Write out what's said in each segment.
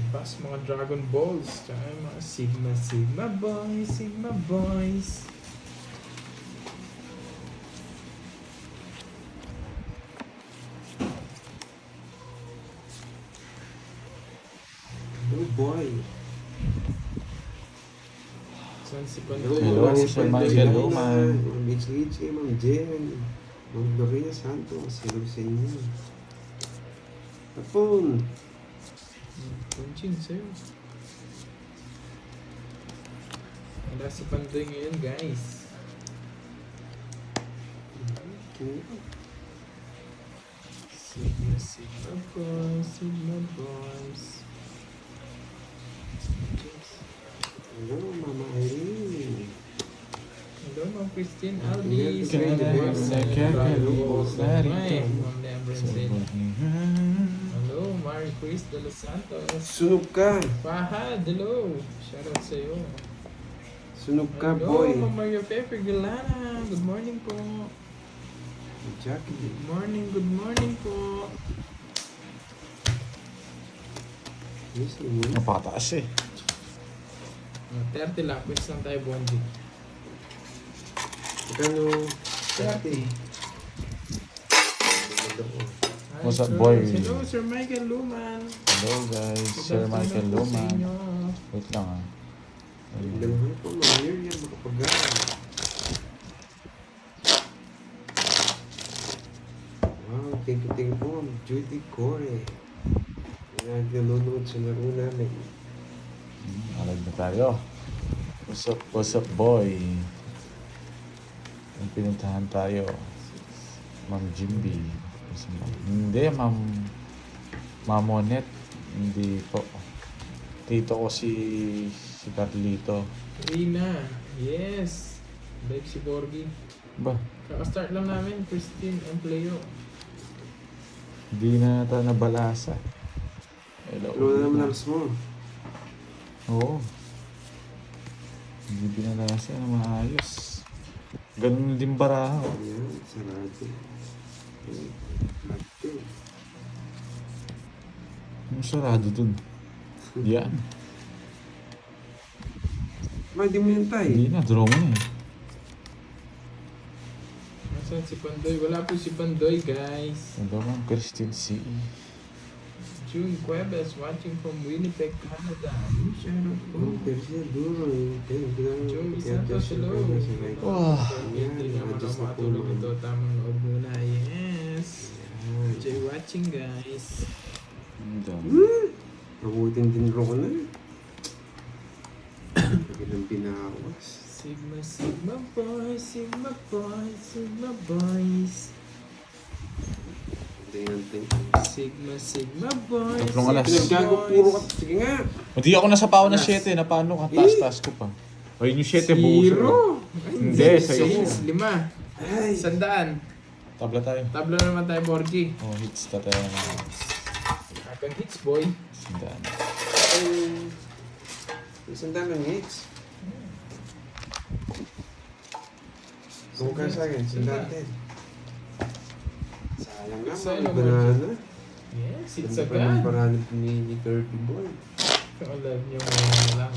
Pas mga Dragon Balls. Tsaka yung mga Sigma Boys. Sigma Boys. Oh boy. Saan si Hello, Sir Michael Luman. Mitch, Ma'am Jen. Ma'am Gloria Santos. Hello sa inyo. Tapon. Punching sa'yo. Wala si Pandoy ngayon, guys. Sigma Boys. Sigma Boys. Hello, Mama Irene. Hello, Ma'am Christine Aldi. Hello, Mary Chris de los Santos. Sunog ka. Fahad, hello. Shoutout sa'yo. Sunog ka, Hello, boy. Ma'am Mario Pepe Galana. Good morning po. Jackie. Good morning po. Yes, naman. Napakataas eh. 30 lang, quiz lang tayo, Bonji. Magkano? 30. Hi, What's up, sir. boy? Hello, Sir Michael Luman. Hello guys, Good Sir Michael afternoon po sa Luman. inyo. Wait lang ah. Dalahan po, mga Miriam, makapagana. Wow, thank you po, Ma'am Judy Core. Nanonood sa laro namin. Alag na tayo. What's up boy? Ang pinuntahan tayo. Ma'am Jimby. Hindi, Ma'am Monet. Hindi po. Tito ko si Carlito. Rina, yes. Live si Borgie. Ba? Kaka-start lang namin, Christine and Leo. Hindi na ata nabalasa. Hello. Ano na naman alas mo? Oo. Hindi pinalasa na maayos. Ganun din baraha. Ayan, sarado. Latte. Yung sarado dun. Yan. Ma, di mo yun tayo. Hindi na, draw mo na eh. Nasaan si Pandoy? Wala po si Pandoy, guys. Hello Ma'am Christine C. June Cuevas watching from Winnipeg, Canada. Shoutout po. Oh, pero siya duro eh. Joey Santos, hello. Wow. Hindi naman ako matulog ito. Tamang loob muna. Yes. Enjoy watching, guys. Ang dami. Nabutin din ro ko na eh. Ilang binawas. Sigma boys, Sigma boys, Sigma boys. Sigma boys. Tatlong alas. Pinaggago puro ka. Sige nga. Hindi ako nasa pao ng 7. Na paano ka? Taas-taas ko pa. O yun yung 7 buo. Zero. Hindi, sa'yo. 6, 5. Ay. 100. Tabla tayo. Tablo naman tayo, Borgie. Oh, hits na tayo naman. Agang hits, boy. Sandaan. Isang daming hits. Kung ka sa akin, sandaan. Sayang nga, Sayang mga naman. banana. Yes, it's Ganda a pa ng gun. paraan ni Kirby Boy. Alam niyo mo lang.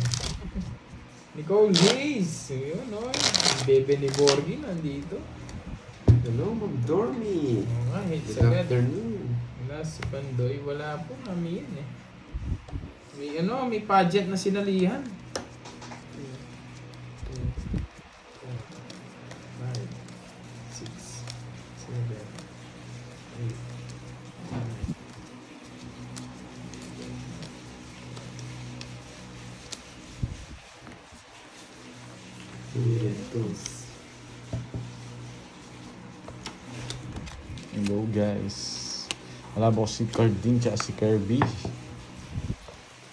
Nicole Hayes. Yun, no? Yung bebe ni Borgie nandito. Hello, Ma'am Dormy. Oo nga, hits Good agad. afternoon. Wala si Pandoy. Wala po kami yun eh. May pageant na sinalihan. 2. Hello guys. Wala ba ko si Cardin tsaka si Kirby?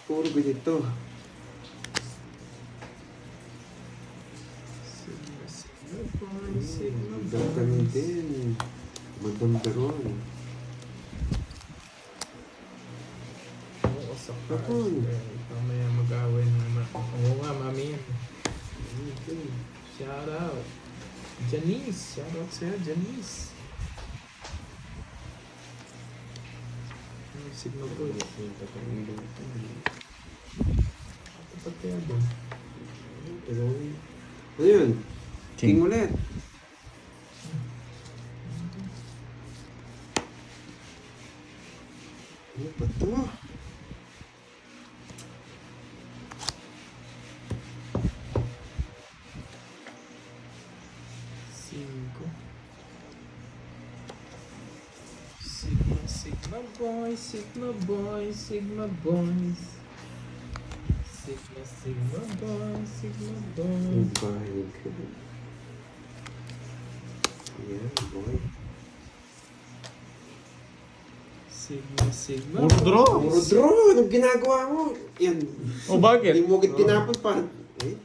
Puro ganito. Magdang kami din. Madam Daron. Oo, sa Kapon. Mamaya mag-away naman. Oo nga, mami yan. Shout out. Janice. Shout out sa'yo, Janice. Sigma po. Dapat kaya doon. Ano yun? King. King ulit. Ano ba ito? Cinco. Sigma, Sigma boys, Sigma boys, Sigma boys. Sigma, Sigma boys, Sigma Ang boys. bahay ko. Ayan, boy. Sigma, Sigma Puro draw. Puro boys. draw! Anong ginagawa mo? Yan. O bakit? Hindi mo tinapon pa. Eh?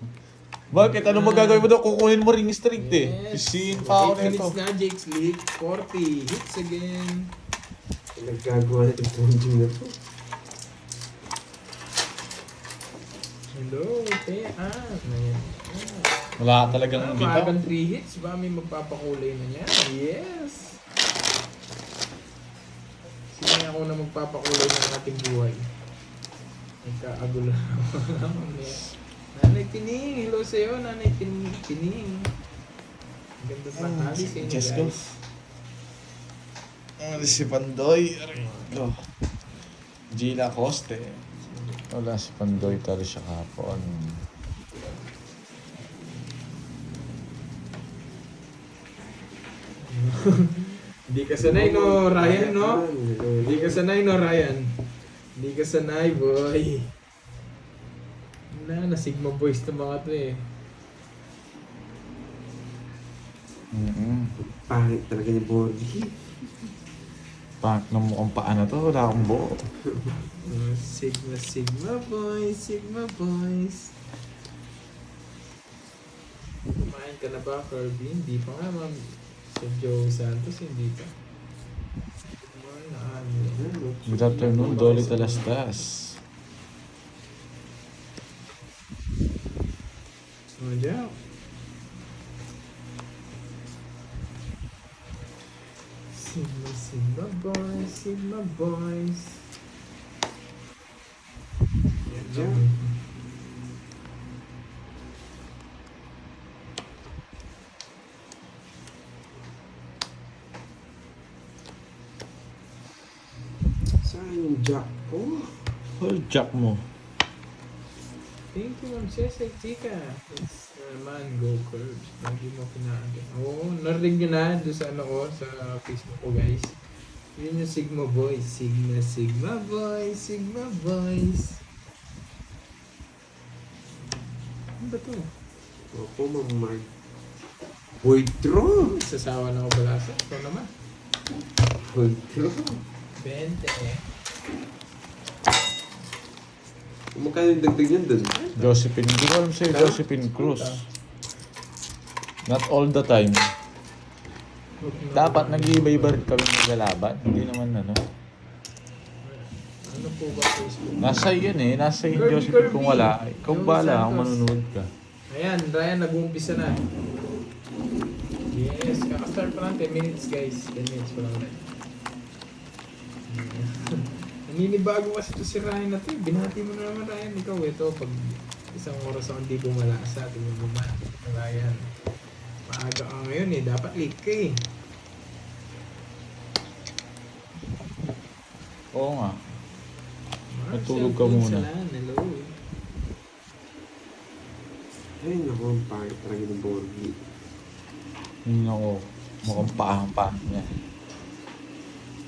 Bakit? Ano magagawin mo daw? Kukunin mo ring streak eh. Pisin pa ako 8 nito. minutes na, Jake's lead. 40. Hits again. Nagkagawa na itong ponding na to. Hello, Tean. Ayan. Wala ka talagang bitaw. Maagang 3 hits. Ba may magpapakulay na niya? Yes. Sige ako na magpapakulay ng ating buhay. Nagkaagulo na mamaya. Nanay Tining, hello sa'yo, Nanay Tining. Ang ganda sa hali sa inyo, Just guys. go. Si Pandoy. Ito. Gila Coste. Wala si Pandoy talo siya kapon. Hindi ka sanay, no, Ryan, no? Hindi ka sanay, no, Ryan? Hindi ka sanay, boy. Na Sigma boys na mga to eh. Pangit talaga ni Borgie. Pangit na mukhang paa na to. Wala akong buo. Sigma, Sigma boys, Sigma boys. Kumain ka na ba, Kirby? Hindi pa nga, ma'am. Sa Joe Santos, hindi pa. Good morning. Good afternoon, Dolly Talastas. Ano dyan? Sigma, Sigma boys, Sigma boys. Yan Dyan. lang. Saan yung jack ko? Hold jack mo. Thank you, Ma'am Cecil Chica. It's man, go curves. Lagi mo pinaaga. Oo, narinig nyo na doon sa ano ko, sa Facebook ko, guys. Yun yung Sigma Boys. Sigma, Sigma Boys, Sigma Boys. Ano ba to? Opo, mamay. Void draw! Sasawa na ako balasa. Ito naman. Void draw. 20. Magkano yung dagdag niyan dun? Josephine. Hindi ko alam sa'yo, Josephine Cruz. Not all the time. Dapat nag-iiba-iba rin kami naglalaban. Hindi naman ano. Ano po ba Facebook? Nasa yan eh. Nasa yung Kirby, Josephine kung Kirby. wala. Ikaw Joe bala kung Santos. manunood ka. Ayan, Ryan, nag-uumpisa na. Yes, kakastart pa lang 10 minutes, guys. 10 minutes pa lang ulit. Naninibago kasi ito si Ryan na ito. Binati mo na naman, Ryan. Ikaw, ito, pag isang oras ako hindi bumalasa, tingnan mo man. Ryan, maaga ka ngayon eh. Dapat late ka eh. Oo nga. Marcel Matulog ka muna. Punsalan, hello. Ay, naku, ang pangit talaga ni Borgie. Yun ako. Mukhang paang niya.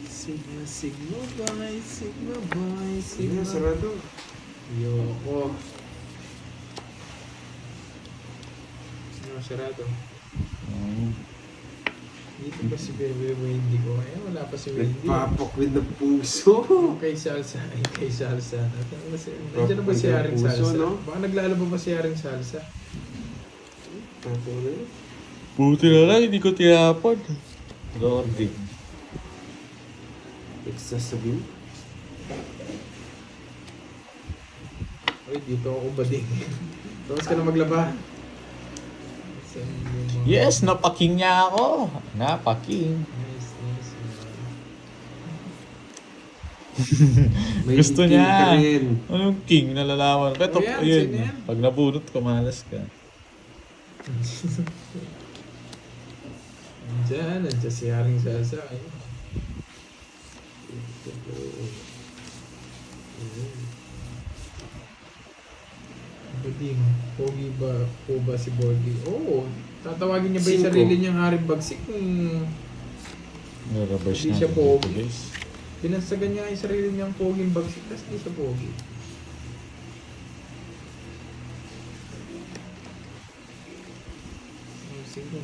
Sigma, Sigma boys, Sigma boys, Sige, Sigma. sarado. Yoko. Ano, sarado. Dito ba si Bebe Wendy ko? Ayan, wala pa si Wendy. Nagpapakwid ng puso. Yung kay Salsa. Ay, kay Salsa. Nandiyan na ba si Haring Puso, Salsa? no? Baka naglalaba ba si Haring Salsa? Tato na yun. Buti na lang, hindi ko tinapon. Loading. Nagsasabihin. Uy, dito ako bading. Tapos ka na maglaba. Saan yung mga- Yes, napaking niya ako. Napaking. Nice, nice. May Gusto king niya. ka rin. Anong king? Nalalaman. Pero Oh, yan, ayun. sino yan? Pag nabunot ka, malas ka. Nandiyan si Haring Sasa. Ayun. Buding, pogi ba po ba si Borgi? Oo, tatawagin niya ba yung Cinco. sarili niyang Haring Bagsik kung Nire-reverse Hindi na siya dito, pogi. guys. pinansagan niya yung sarili niyang poging Bagsik tapos di siya pogi. Sige.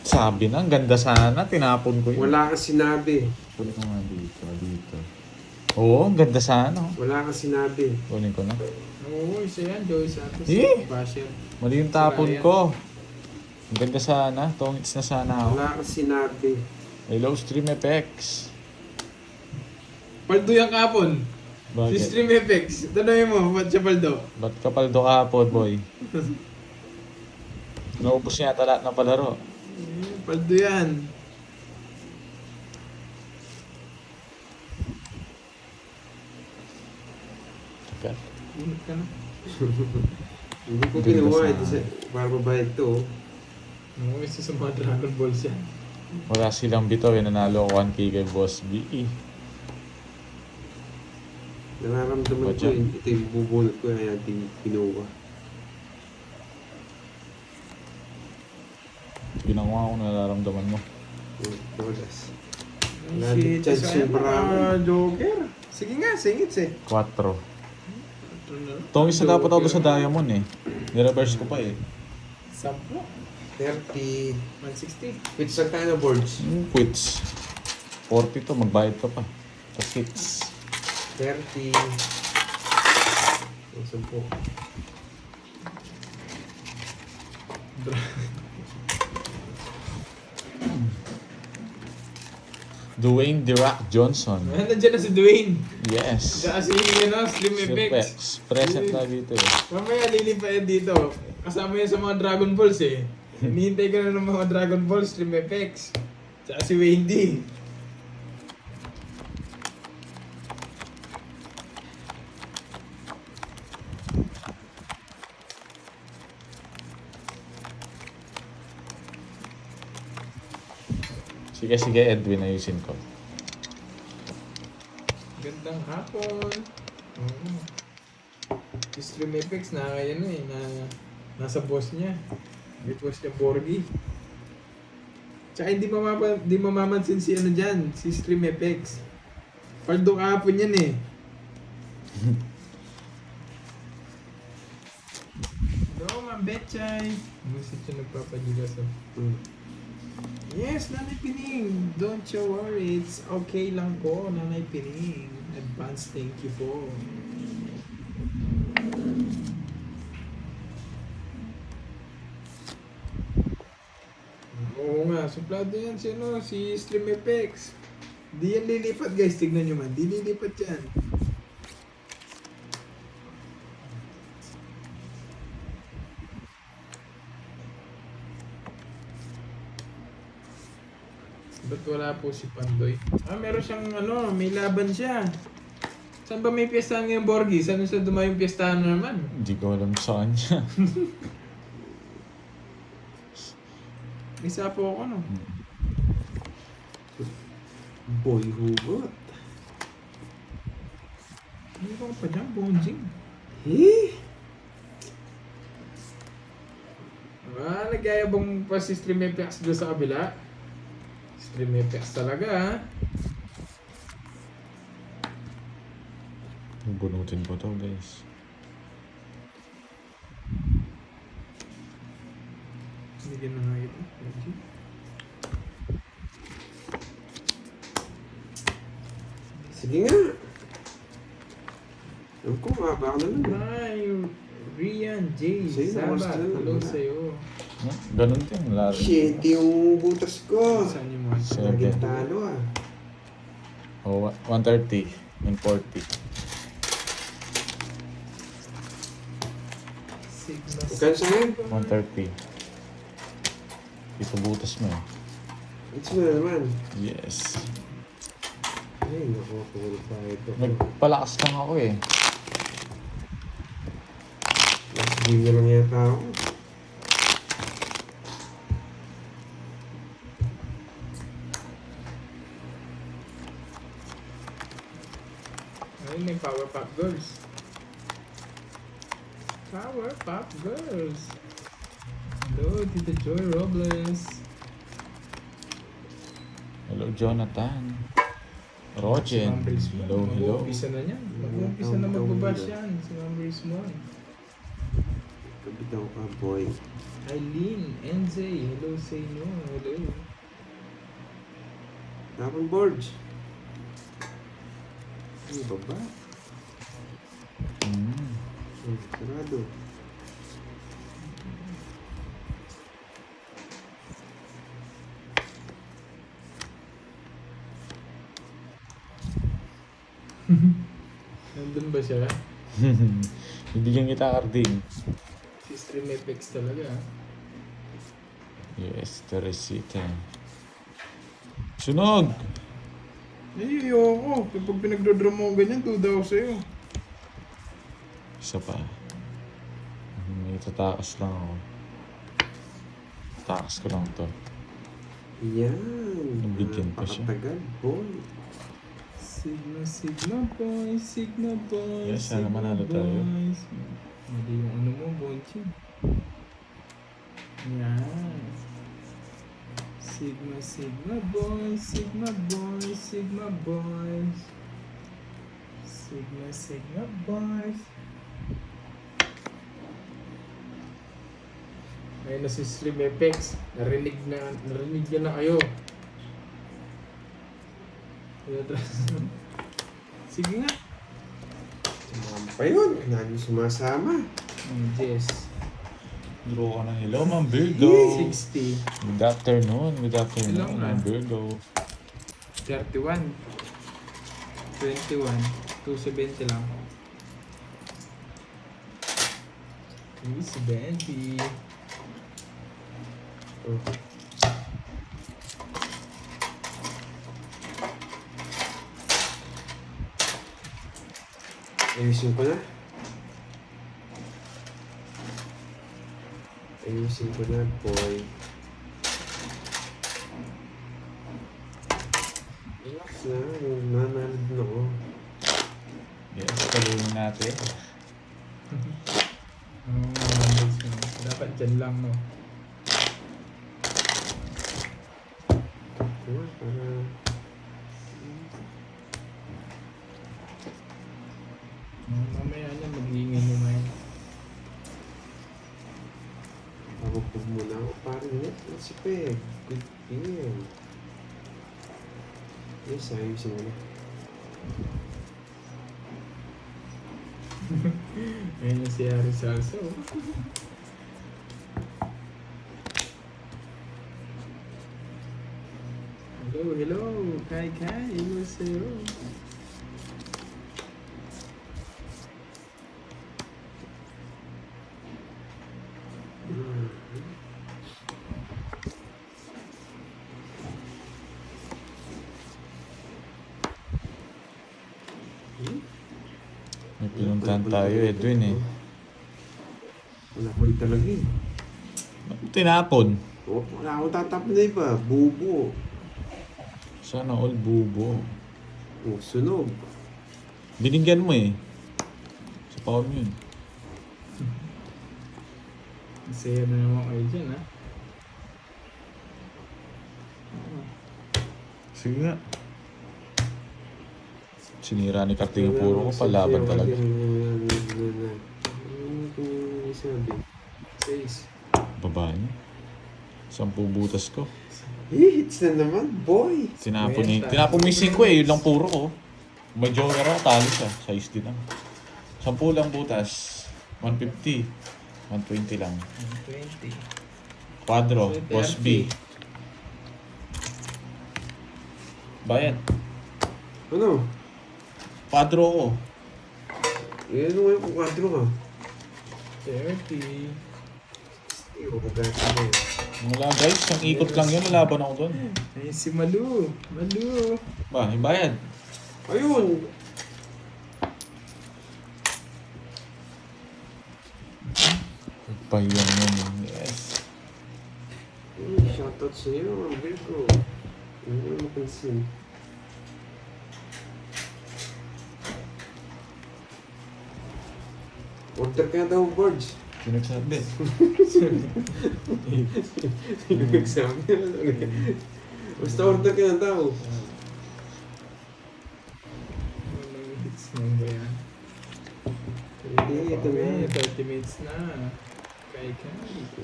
Sabi na, ang ganda sana. Tinapon ko yun. Wala kang sinabi. Kunin ko nga dito. Oo, ang ganda sana. Oh. Wala kang sinabi. Kunin ko na. Oo, isa yan, Joey Santos. Eh! Basher. Mali yung tapon Sira yan. ko. Ang ganda sana. Tongits na sana ako. Wala kang sinabi. Hello, Stream FX. Paldo yung kapon. Si Bakit? Stream FX. Tanongin mo, ba't siya paldo? Ba't kapaldo ka po, boy? Naubos niya yata lahat ng palaro. Paldo yan. Teka. Unod ka na. Hindi ko Ganda kinuha. sana. Ito para babayad to. Oo, isa sa mga Dragon Balls yan. Wala silang bitaw. Nanalo ako 1K kay Boss B. Nararamdaman Ba't ko yan? yun. Ito yung bubunot ko na natin kinuha. Ginawa ko, nararamdaman mo. Todas. Ay, Lagi shit, chance isa yung yan, marami. mga Joker. Sige nga, singits eh. 4. Tongits na dapat ako doon sa Diamond eh. Nireverse ko pa eh. 10. 30. 160. Which are kind of boards? Quits. 40 to, magbayad ka pa. Sa 6. 30. Ang 10. Dwayne The Rock Johnson. Nandiyan na si Dwayne. Yes. Saka si Slim Sir FX. Pex. Present na dito eh. Mamaya lilipa yan dito. Kasama yan sa mga Dragon Balls eh. Hinihintay ko na ng mga Dragon Balls, Slim FX. Saka si Wayne D. Sige, Edwin, ayusin ko. Gandang hapon. Oo. Si Stream FX na kaya na eh, nasa boss niya. May boss niya Borgi. Tsaka hindi mamamansin si ano dyan, si Stream FX. Paldo kahapon yan eh. Hello, Ma'am Betchay. Gusto siya nagpapadila sa... Yes, Nanay Pining. Don't you worry. It's okay lang po, Nanay Pining. Advance thank you po. Oo nga, suplado yan si, ano, si Stream FX. Di yan lilipat guys, tignan nyo man. Di lilipat yan. Ba't wala po si Pandoy? Meron siyang ano, may laban siya. Saan ba may piyestahan ngayong Borgi? Saan sa dumayong piyestahan na naman? Hindi ko alam saan niya. Isa po ako, no? Boy hugot. Hindi ko pa dyan, bonjing. Eh? Nagyayabang pa si Stream FX doon sa kabila. Stream FX talaga, ha? Bunutin ko to, guys. Hindi ganun na ito. Sige nga. Alam ko, mababa ka na lang. Hi, Rian J. Sa'yo, Sabat. basta lang. Hello sa'yo. Ganun din, laro. Shit, yung butas ko. Saan yung mga Sir. Laging talo ah. Oh, 130 and 40. Sigma? Magkano sa'yo? 130. Ito butas mo eh. Ito na naman. Yes. Ay, naku, tulog pa ito. Nagpalakas lang ako eh. Last game na lang yata ako. Ayun, may Power Pop Girls. Power Pop Girls. Hello, Tita Joy Robles. Hello, Jonathan. Rogen. Hello, hello. Mag-uumpisa na niyan. Mag-uumpisa na magbabash yan. Si Ma'am Rizmon. Kabitaw ka, boy. Eileen, NZ. Hello, say no. Hello. Tapon boards. Ano ba ba? Sarado. Nandun ba siya? Bibigyan kita Carding. Si Stream FX talaga. Yes, Teresita. Sunog! Ayoko. Kapag pinagdodrum mo ganyan, 2 daw sa'yo. Isa pa. May tatakas lang ako. Tatakas ko lang to. Yan. Nabigyan pa siya. Napakatagal, boy. Sigma, Sigma boys, Sigma boys. Yes, sana Sigma manalo tayo. boys. Mali yung ano mo, Bonchi. Yan. Sigma, Sigma boys, Sigma boys, Sigma boys. Sigma, Sigma boys. Ayun na si Slim FX. Narinig niya na kayo. Sige nga. Sumama pa yun. Lagi sumasama. Jess. Draw ka ng hello, Ma'am Virgo. 60. Good afternoon, Hello, Ma'am Virgo. 31. 21. 270 lang. 270. Oh. Ayusin ko na. Ayusin ko na, boy. Relax na. Nanalad na ako. Yes, kalunin natin. Dapat dyan lang, no? Para... Mamaya na mag-iingay naman. Pabugpog muna ako. Parang net. Si Peg. Good game. Yes, ayusin ko na. Ayun na si Ari Salso. Hello, hello. Kai Kai. Hello sa'yo. May pinuntahan tayo, Edwin eh. Wala ko rin talaga eh. Tinapon. Oh, wala akong tatapon na iba. Bubo. Sana all bubo. Oh, sunog. Binigyan mo eh. Sa paul mo yun. Masaya na naman kayo dyan, ha? Sige nga. Sinira ni Karting yung puro ko, palaban talaga. Ano kung sabi? 6. Baba niya. 10 butas ko. Hits na naman, boy! Tinapon mo yung 5 eh, yun lang puro ko. May joker ako, talo siya. Size din lang. 10 lang butas. 150. 120 lang. 20. Quadro, Boss B. Bayad. Ano? Quadro ko. Eh, ano ngayon kung 4 ka? 30. Iyo, kagati mo. Wala guys, ang ikot lang yun, nalaban ako doon. Ayun si Malu. Malu. Ba, yung bayad. Ayun! Pahiyan yun. Yes. Shoutout sa'yo, Virgo. Hindi ko mapansin. Order ka na daw, Borge. Sino nagsabi? Hindi ko nagsabi. Basta order ka na daw. Anong hits nang ba yan? Hindi, ito na. 30 minutes na. Kay.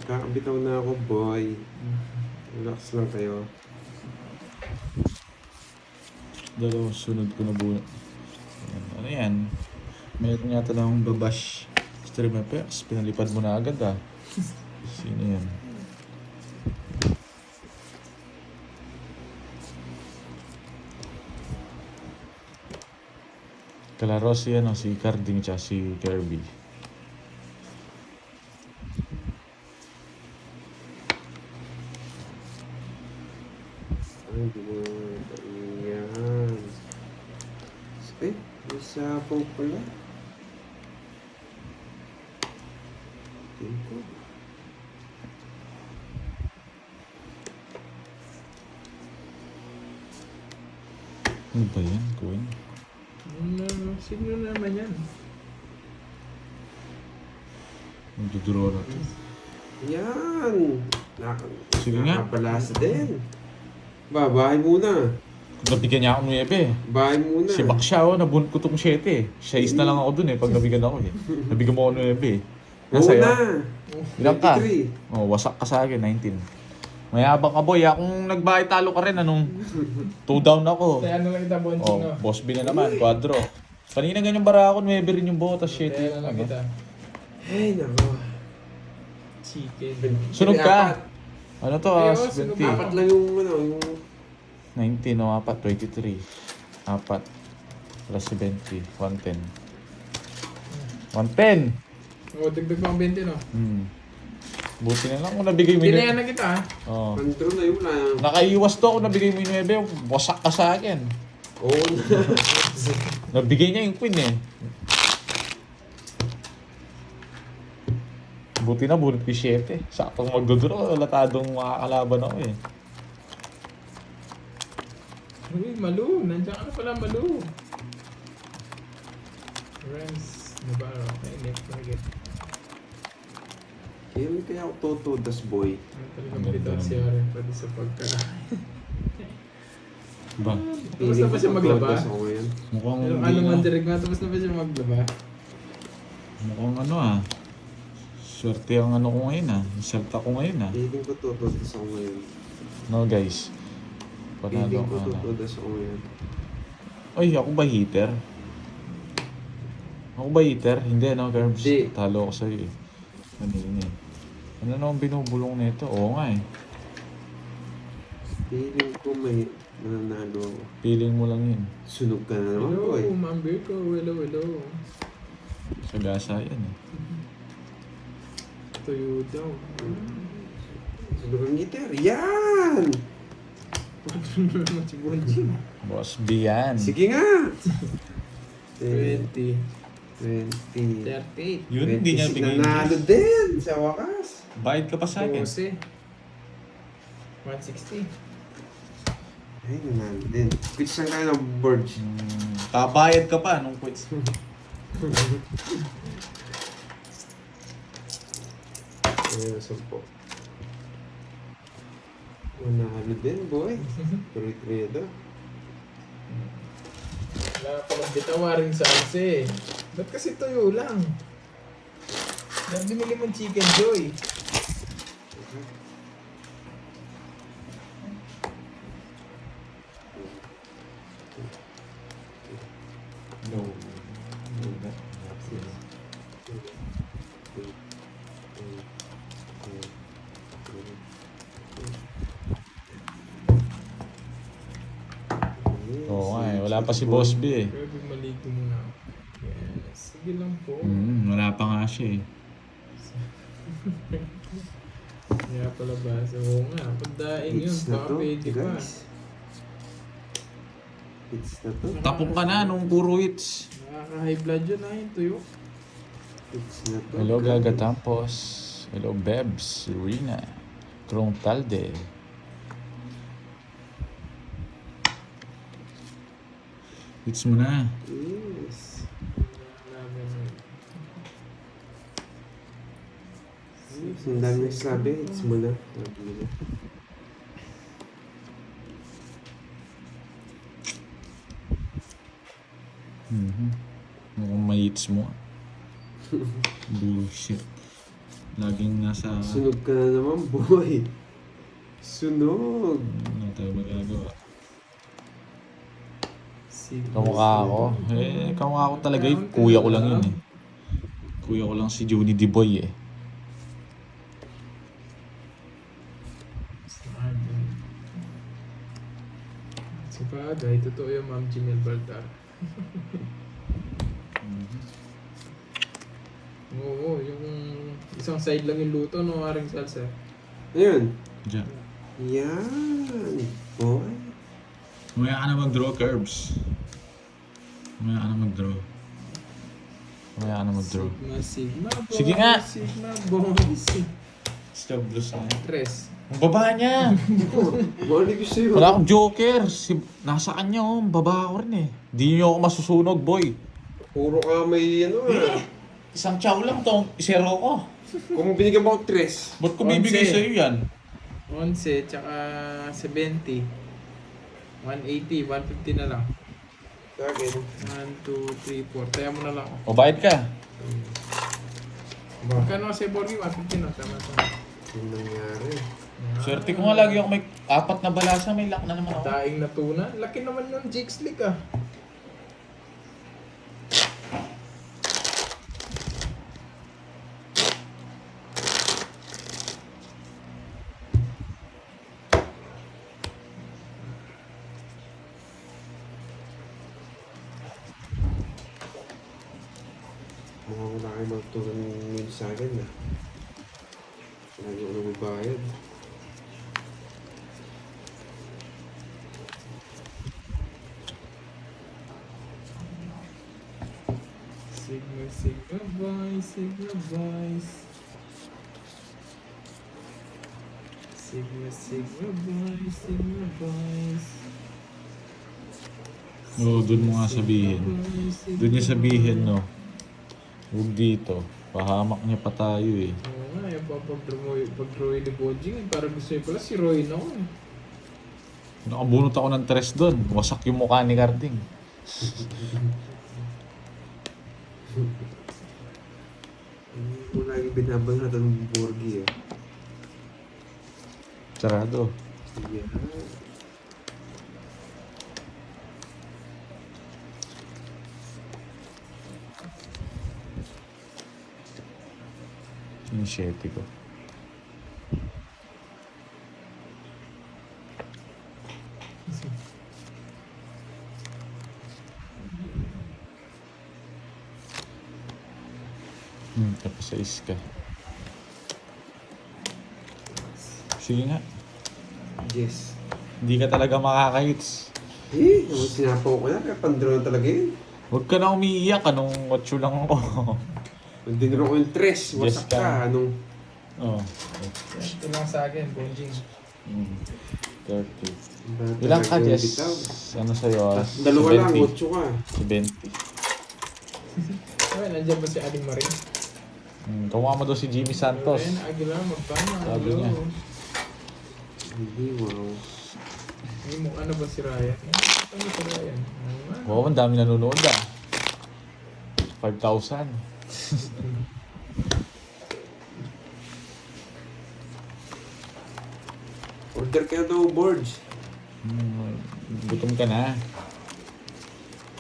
Kakabitaw na ako, boy. Relax lang kayo. Dalawang sunod ko na buo. Ano yan? Mayroon yata lang akong babash stream effects. Pinalipad mo na agad ah. Sino yan? Kalaro si ano, si Carding tsaka si Kirby. Ay, hindi mo yan. Eh, may sapaw pala. Tingko. Ano ba yan? Coin? Sino naman yan? Magdodraw na to. Yan! Sige nga. Nakapalasa din. Bahay muna. Nabigyan niya ako ng 9 Bahay muna. Si Bakshaw, nabunot ko itong 7 eh. 6 na lang ako dun eh, pag nabigyan ako eh. Nabigyan mo ako ng 9 eh. Nasa'yo? Una. Ilang ka? 23. Oh, wasak ka sa akin, 19. Mayabang ka boy, kung nagbahay talo ka rin, anong 2 down ako. Kaya ano lang kita, Bonching, Oh, no? boss B na naman, quadro. Kanina ganyan bara ako, 9 rin yung botas, 7 Kaya yung lang ano. kita. Ay, nako. Chicken. Sunog ka! Ano to, Ay, oh, sunog 20. Apat lang yung ano, yung 19 o 4, 23. 4 plus 20, 110. 110! O, dagdag mo ang 20, no? Buti na lang kung nabigay mo Kinayan yung... na kita, ha? Oh. control na yun lang. Nakaiwas to kung nabigay mo yung 9, wasak ka sa akin. Oo na. Nabigay niya yung queen eh. Buti na bunot ko yung 7. Saktong magdodraw, latadong makakalaban ako eh. Uy, Malu. Nandiyan ka na pala, Malu. Rams. Navarro. Okay, left target. Kaya may kaya ako toto, das boy. Ano talaga malitaw si Aaron pwede sa pagkakain. Ba? Tapos na ba siya maglaba? Totodas ako ngayon. Mukhang Pero hindi ano man na. direct na, tapos na ba siya maglaba? Mukhang ano ah. Swerte ang ano ko ngayon ah. Salta ko ngayon ah. Feeling ko totodas ako ngayon. No guys. Panalo Feeling ko ka na. totodas ako ngayon. Ay, ako ba heater? Ako ba heater? Hindi no, Garbs. Hindi. Talo ako sa'yo eh. Kanina eh. Ano naman binubulong nito? Oo nga eh. Feeling ko may nananalo ako. Feeling mo lang yun. Sunog ka na naman, Hello, boy. Ma'am Virgo. Hello, hello. Sagasa yan eh. Tuyo daw. Sunog ang gitar. Yan! Ano naman si Bonching? Boss B yan. Sige nga! 20. 20. 38. Yun, hindi niya 26 bigay. nanalo din sa wakas. Bayad ka pa sa akin. 12. 160. Ay, nanalo din. Quits lang tayo ng board. Kabayad ka pa nung quits. Ayun, 10. Nanalo din, boy. Tuloy-tuloy ito. Wala pa lang bitawarin sa ase. Ba't kasi tuyo lang? Dahil binili mong Chicken Joy. No. Oo nga eh. Wala pa si Boss B eh. Pwede maligo muna ako. Yes. Sige lang po. Wala pa nga siya eh. Kaya pala ba? So, oo nga. Pagdaing yun. Hits na Baka to, pwede pa. guys. Hits na to. Tapong ka na nung puro hits. Nakaka-high blood yun na yung tuyo. Hits na to. Hello guys. Gaga Tampos. Hello Bebs. Serena. Krong Talde. Hits mo na. Yes. Ang dami sabi. Hits mo na. Sabi nila. Mukhang may hits mo. Bullshit. Laging nasa... Sunog ka na naman, boy. Sunog. Ano tayo magagawa? Sigma. Kamukha ako. Kamukha ko talaga yun. Kuya ko lang yun eh. Kuya ko lang si Juni D-Boy eh. Sa bagay, totoo yung Ma'am Janelle Baltar. Oo, yung isang side lang yung luto, no, aring salsa. Ayun. Diyan. Yan. Boy. Mamaya ka na mag-draw curves. Mamaya ka na mag-draw. Mamaya ka na mag-draw. Sigma, Sigma, boys. Sige nga. Sigma, boys. Stop blues na yan. Tres. Ang baba niya! Balik ko sa'yo. Wala akong joker. Nasa kanya oh. Ang baba ko rin eh. Di niyo ako masusunog boy. Puro ka may ano ah. Isang chow lang to. Isero ko. Kung binigyan mo ako 3. Ba't ko bibigay Onse. sa'yo yan? 11, tsaka 70. 180, 150 na lang. Sa akin. 1, 2, 3, 4. Taya mo na lang ako. O bayad ka. Magkano kasi Borgi? 150 na. Tama. Yung nangyari. Swerte ko nga lagi ako may 4 na balasa. May lock na naman ako. Daing na tuna. Laki naman yung Jigs League ah. Mukhang wala kayo magtulong nil sa akin na. Lagi ko na magbayad. Sigma, Sigma boys, Sigma boys. Sigma, Sigma boys, Sigma boys. Oo, dun mo nga sabihin. Doon niya sabihin, no? Huwag dito. Pahamak niya pa tayo eh. Oo nga, yung pag-Roy ni Bojing, parang gusto niya pala si Roy na ako eh. Nakabunot ako ng 3 doon. Wasak yung mukha ni Carding. Kung lagi binabanatan ng Borgi eh. Sarado. Yeah. Yung 7 ko. Tapos sa iska. Sige nga. Yes. Hindi ka talaga makaka-hits. Yung sinapaw ko na, kaya pandro na talaga yun. Huwag ka na umiiyak. Anong watcho lang ako. Nandinro ko yung 3, wasak Yes, ka. ka. Anong... Oh. Ito lang sa akin, Bojing. 30. Ilang ka, Jess? Ano sa'yo? Dalawa lang, 8 ka. 70. Ay, nandiyan ba si Aling Marie? Kamuha mo daw si Jimmy Santos. Ayun, Aguilar, magpama. Sabi niya. Hindi, wow. Hindi mo, ano ba si Ryan? Ano si Ryan? Wow, ang dami nanonood ah. 5,000. Order ka na daw, boards. Gutom ka na.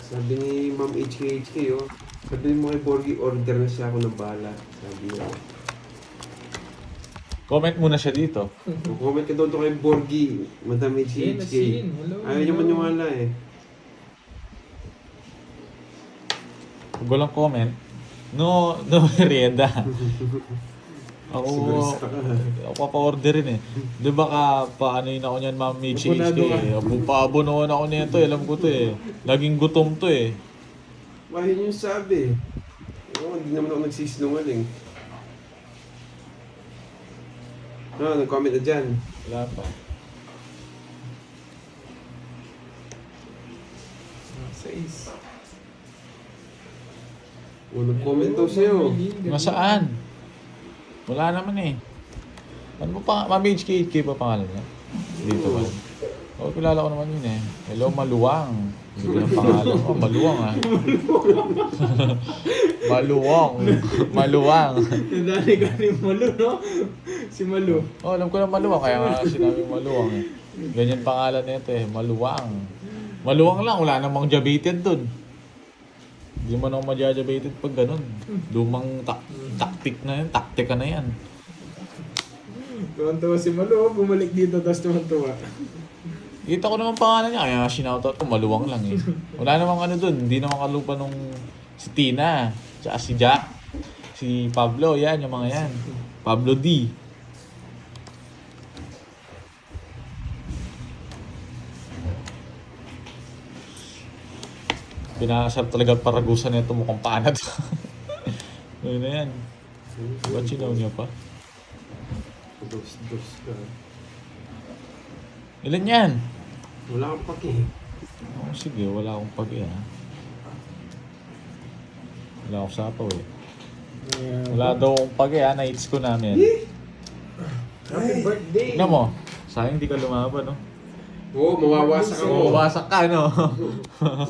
Sabi ni Ma'am HKHK, oh. Sabi mo kay Borgi, order na siya ako ng bala. Sabi niya. Comment muna siya dito. Comment ka daw to kay Borgi, Madam Sin, HKHK. Sin. Hello. Ayaw niya maniwala eh. Pag walang comment, no merienda. Ako, Sigurista ka. ako papa-orderin eh. Di ba ka, paano yun ako niyan, Ma'am Michi Abonado HK ka. eh. Paabonoan ako nito eh, alam ko to eh. Laging gutom to eh. Mahal yung sabi. Oo, hindi naman ako nagsisinungaling. Nag-comment na dyan. Wala pa. Sais. Nag-comment daw sa'yo. Nasaan? Wala naman eh. Ano pa, Ma'am HK ba pangalan niya? Dito ba? Oo, kilala ko naman yun eh. Hello, Maluwang. Hindi ko ng pangalan. Oh, Maluwang ah. Maluwang. Maluwang. Nadali ka ni Malu, no? Si Malu. Oh, alam ko na Maluwang. Kaya nga sinabing Maluwang eh. Ganyan pangalan nito eh. Maluwang. Maluwang lang. Wala namang jabated dun. Hindi mo naman majajabated pag ganun. Lumang taktik na yan. Taktika na yan. Tuwan-tuwa si Malu, oh. Bumalik dito, tapos tuwan-tuwa. Kita ko naman pangalan niya, kaya sinoutout ko, Maluwang lang eh. Wala namang ano dun, hindi naman kalupa nung si Tina, tsaka si Jack, si Pablo, yan, yung mga yan. Pablo D. Pinakasarap talaga paragusan na ito, mukhang panat. Ano na yan? Ba't sinaw niya pa? Dos ka. Ilan yan? Wala kang paki. Oh, sige, wala akong pag ha. Wala akong sapaw eh. Wala daw akong pag ha, na-hits ko namin. Happy birthday! Tignan mo, sayang di ka lumaban, no? Oo, mawawasak ako. Mawasak ka, no?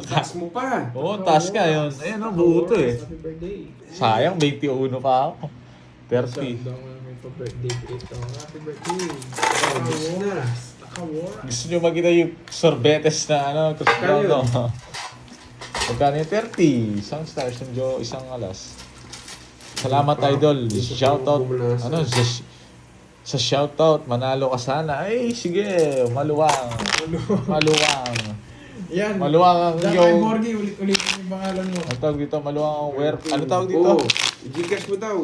Taas mo pa. Oo, taas ka yun. Ayan, no, buo to eh. Happy birthday! Sayang, 21 pa ako. 30. Daw may pa-birthday ito. Happy birthday! Tapos na. Takawara! Gusto nyo makita yung sorbetes na ano, Cristiano? Magkano yung 30? Isang stars yung Joe, isang alas. Salamat, idol. Shoutout. Ano, sa shoutout, manalo ka sana. Ay, sige, Maluwang. Maluwang. Yan! Maluwang ang Diyan kay yung... Borgie, ulit-ulit yung pangalan mo. Ano tawag dito? Maluwang ang ano tawag dito? Oo, Gcash mo daw.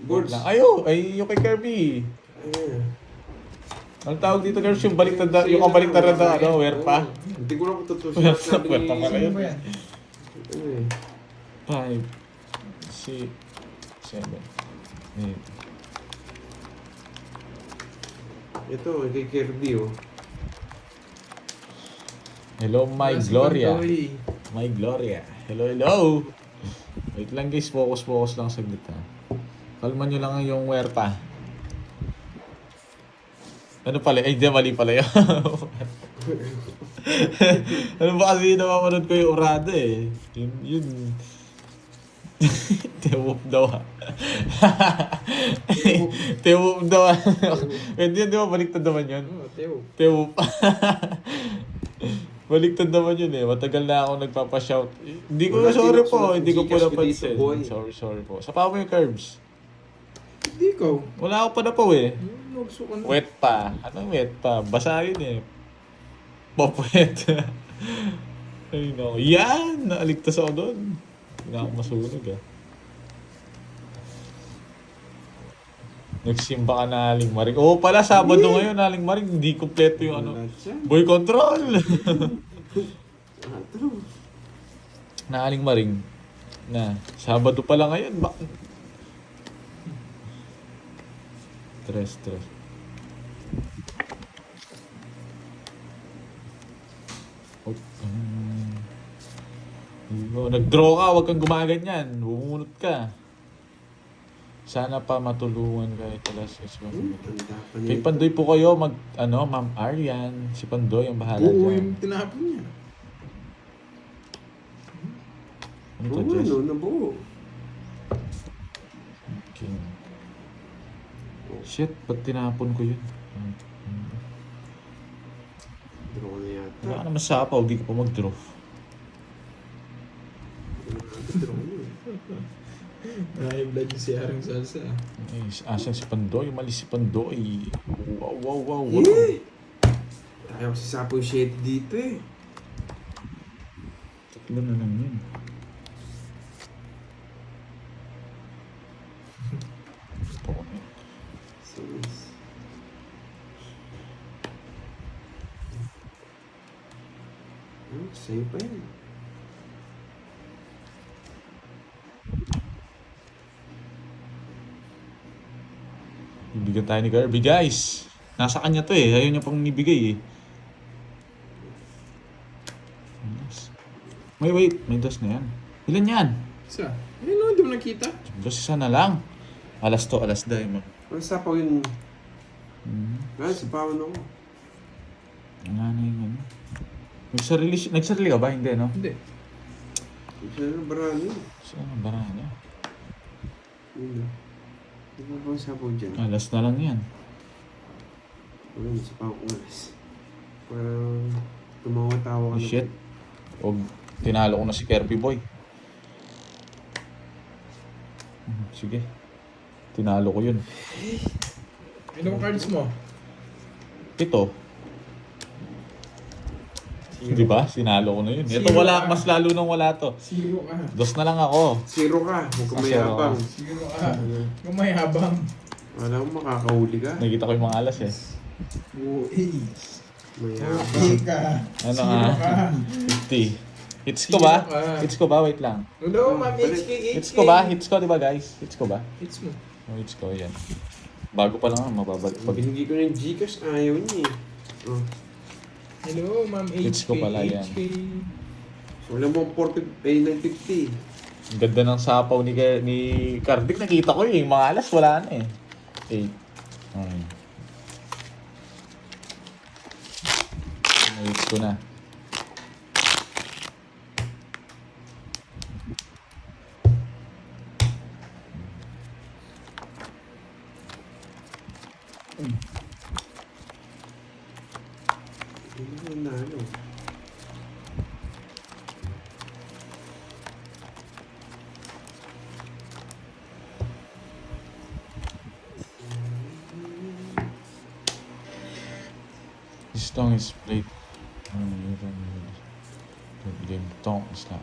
Boards. Ayo, ay yung kay Kirby. Ayan. Ano tawag dito, Kirby? Yung baliktad na, yung kabaliktad na ano, wear pa. Hindi ko lang tutusin. Wear pa pala yun. Ano ba yan? 5, 6, 7, 8. Ito, kay Kirby oh. Hello, my Wala si Gloria. Pantoy. My Gloria. Hello, hello. Wait lang guys, focus lang saglit ha. Kalman nyo lang yung wear pa. Ano pala? Ay, di, mali pala yun. Ano ba kasi napapanood ko yung Urada eh. Yun. Tewop daw ha. Tewop daw ha. Pwede yun, di ba? Baliktad naman yun. Oh, Teo. Tewop. Baliktad naman yun eh. Matagal na ako nagpapashout. Hindi ko, Wala, sorry tinukso po. na Hindi ko po Gcash ko napansin. dito, boy. Sorry po. Sa pa mo yung curbs. Hindi ko. Wala ako pa na po eh. Nagsukan na. Wet pa. Anong wet pa? Basa yun eh. Popwet. Ay no. Yan! Naaligtas ako doon. Hindi na ako masunog ah. Nagsimba ka na Aling Maring. Oo pala, Sabado ngayon Aling Maring. Hindi kompleto yung ano. Boy control! Na Aling Maring. Na, Sabado pala ngayon. Stress. Nag-draw ka, huwag kang gumaganyan. Bumunot ka. Sana pa matulungan kayo talas. Kay Pandoy po kayo Ma'am Arian. Si Pandoy ang bahala Oo, dyan. yung tinapon niya. Ano to, Jess? Nabuo. Okay. Shit, ba't tinapon ko yun? Draw na yata. Wala ka naman sapaw, di ka pa mag-draw. Draw na. Nahibla niyo si Aring Salsa. Ay, asan si Pandoy? Mali si Pandoy. Wow. Ayaw si Sapo yung shit dito eh. Tatlo na lang yun. pa yun. Bibigyan tayo ni Kirby, guys. Nasa kanya to eh. Ayaw niya pang ibigay eh. Yes. Wait. May dos na yan. Ilan yan? Isa. Ayun no, hindi mo nakita. Dos isa na lang. Alas to, alas day. Ang sapaw yun. Hmm. Sapawan ako. Wala na yung ano. Nagsarili ka ba? Hindi, no? Hindi. Isa na baraan yun. Saan ang bara niya? Yun na. Di ba bang sapaw dyan? Alas na lang yan. Wala na sapaw ko alas. Parang tumawa-tawa ka Oh, shit. O, tinalo ko na si Kirby Boy. Sige. Tinalo ko yun. Anong cards mo? Ito. Di ba? Sinalo ko na yun. Ito Zero wala, ka. mas lalo nang wala to. Zero ka. Dos na lang ako. Zero ka. Huwag ka Zero mayabang. Zero ka. Kung may habang. Wala mo makakahuli ka. Nakikita ko yung mga alas eh. Ace. Mayabang. Okay ka. Ano Zero ah? ka. 50. Hits ko ba? Zero ka. Hits ko ba? Wait lang. Hello, ma'am. Balik. HK. Hits ko ba? Hits ko, di ba guys? Hits ko ba? Hits mo. Oh, hits ko, yan. Bago pa lang, mababalik. Pag binigay ko ng Gcash, ayaw niya eh. Oh. Hello, ma'am. HK. Hits ko pala yan. HK. Wala mo 950. Ang ganda ng sapaw ni Kardik. Nakita ko yung mga alas, wala na eh. 8. Okay. Hits ko na. Ano na ano? This song is played. Game tong is na.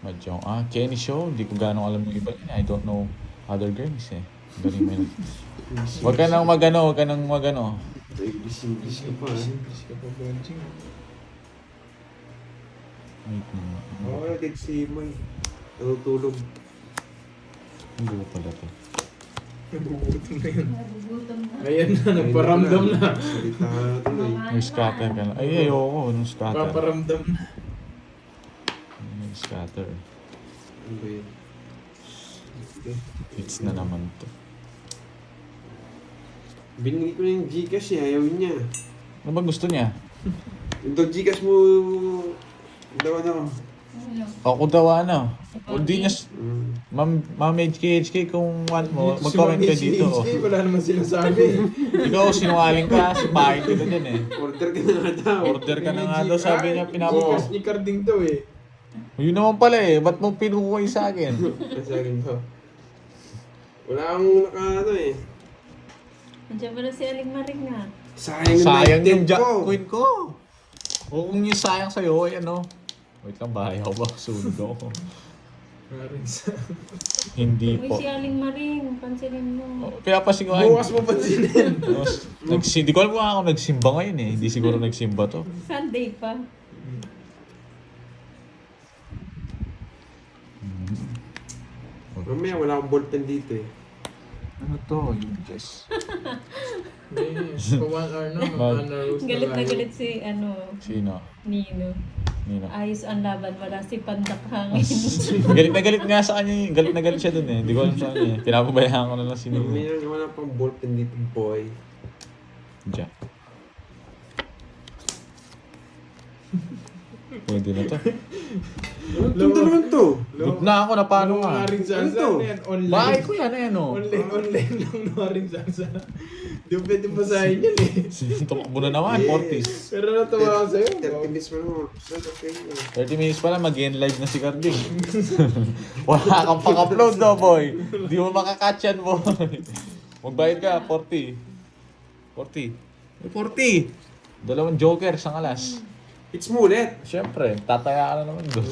Madjong. Kenny Show. Hindi ko gano'ng alam yung iba yun. I don't know other games eh. Galing mo yun. Huwag ka nang magano, huwag ka nang magano. English ka pa eh. English ka pa, Bonjing. Wait mo. Oo, nag-si May. Natutulog. Hindi ko pala to. Nagugutom na yun. Nagugutom na. Ayan na, nagparamdam na. Salita ka na tuloy. May scatter ka na. Ay, ayoko. Nung scatter. Paparamdam na. May scatter. Ano ba yun? Hits na naman to. Binigay ko na yung Gcash eh, ayaw niya. Ano ba gusto niya? Yung daw Gcash mo, daw ano. Ano? Ako daw ano. O di niya... Mm. Ma'am HK, kung want mo, Si mag-comment ka Ma'am dito. HK, wala naman sinasabi. Ikaw, sinungaling ka. Sumahin kita dyan eh. Order ka na nga daw. Order ka na nga daw, sabi niya, pinapos. pinapos. Ni Carding to eh. Yun naman pala eh. Ba't mo pinukuha yung sa akin? Kasi akin daw. Wala akong naka ano eh. Andiyan pala si Aling Maring nga. Sayang yung ko. Queen ko. O kung yung sayang sa'yo, ay ano. Wait lang, bahay ako ba? Sunog ako. Maring sa... Hindi Uy, po. si Aling Maring. Pansinin mo. Kaya pa siguro... Bukas mo pa sinin. Hindi ko alam kung ako nagsimba ngayon eh. Hindi siguro nagsimba to. Sunday pa. Mamaya wala akong ballpen dito eh. Ano to? Yung Jess. Yes. Pa 1 hour na, mag-ana roast Galit na tayo. galit si Sino? Nino. Nino. Ayos ang laban. Wala si Pandak hangin. Galit na galit nga sa kanya. Galit na galit siya dun eh. Hindi ko alam sa kanya eh. Pinapabayaan ko na lang si Nino. Mamaya wala pang ballpen dito boy. Diyan. Pwede na to. Ano naman to? Good na ako na paano nga. Maring Ano salsa to? na yan. Online. Bahay ko yan eh no. Online lang na maring salsa. Di mo pwede basahin yan eh. Tumakbo na naman. 40s. Pero natawa ako sa'yo. 30 minutes pa naman. Okay na. 30 minutes pa lang, mag-end live na si Carding. Wala kang pang-upload no, boy. Di mo makakatch yan, boy. Magbayad ka, 40. 40. 40! Dalawang joker, isang alas. It's mo ulit. Siyempre, tataya ka na naman doon.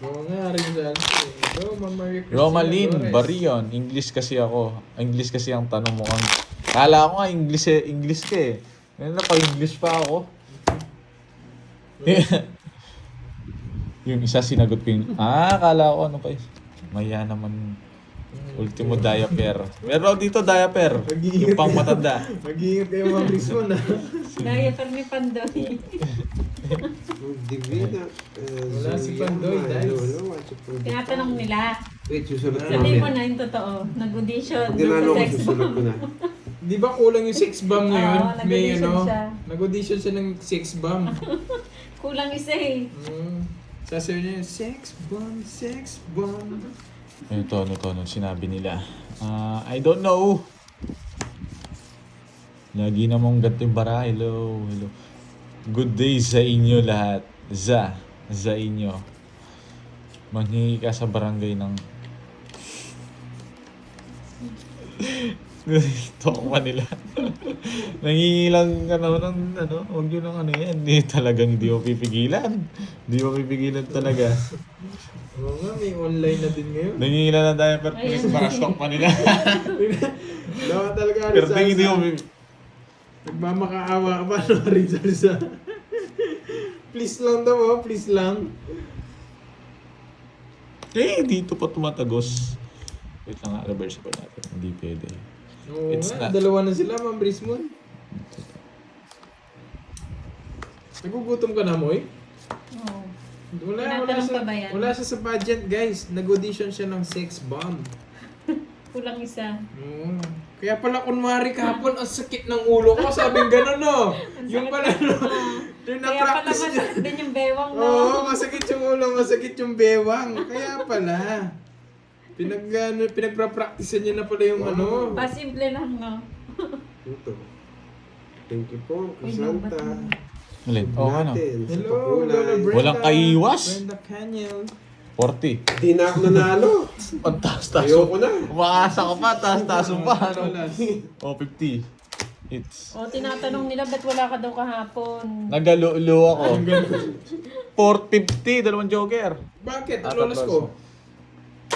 Oo nga, rin salsa eh. So, Maria Cristina Romalyn Flores. Barion, English kasi ako. English kasi ang tanong mo kang... Kala ko nga English ka eh. Ngayon na pa-English pa ako. Yung isa sinagot ko yung, akala ko ano pa yun. Maya naman, ultimo diaper. Meron dito diaper, yung pang matanda. Mag-iingat kayo mga Brisbane na. Diaper ni Pandoy. Divina. Wala si Pandoy, guys. Tinatanong nila. Wait, susunod ko Sabihin mo mamaya. na yung totoo. Nag-audition Pag doon tinalo sa ko, sex susunod ko bomb. na. Di ba kulang yung sex bomb ngayon? Oo, May nag-audition ano, siya. nag-audition siya ng sex bomb. Kulang isa eh. Sasabihin niya, sex bomb. Ano, sinabi nila. I don't know. Lagi namang ganito yung bara. Hello. Good day sa inyo lahat. Za inyo. Manghingi ka sa barangay ng... Talk pa nila. Nangingi lang huwag yun ang yan. Hindi talagang hindi mo pipigilan. Hindi mo pipigilan talaga. Oo nga, may online na din ngayon. Nangingi lang ng diaper, Ayun. para stock pa nila. Dapat talaga Pero hindi mo nagmamakaawa ka pa, no, Rizal. Please lang daw, please lang. dito pa tumatagos. Wait lang, reverse pa natin. Hindi pwede. Oo It's nga, not. dalawa na sila, Ma'am Brismon. Nagugutom ka na, Moy? Oo. Wala Tinatanong pa ba yan? wala siya sa budget, guys. Nag-audition siya ng sex bomb. Kulang isa. Oo. Kaya pala kunwari kahapon, ang sakit ng ulo ko. Sabing gano'n, no? Yung pala, no? Yung Kaya pala na-practice niya. masakit din yung bewang mo. Oo, masakit yung ulo, masakit yung bewang. Kaya pala. Pinagpa-practice niya na pala yung ano. Pasimple lang, no? Ito. Thank you po, Uy, Santa. Ulit. Oo, ano? Hello, Lola Brenda. Walang kaiwas. Brenda Canyel. 40. Hindi na ako nanalo. Ang taas-taas. Ayoko na. Umaasa ka pa, taas-taas mo pa. Ano? Dollars. 50. It's... O, tinatanong nila, ba't wala ka daw kahapon? Nagalulo ako. 450, dalawang joker. Bakit? Ang lolas ko.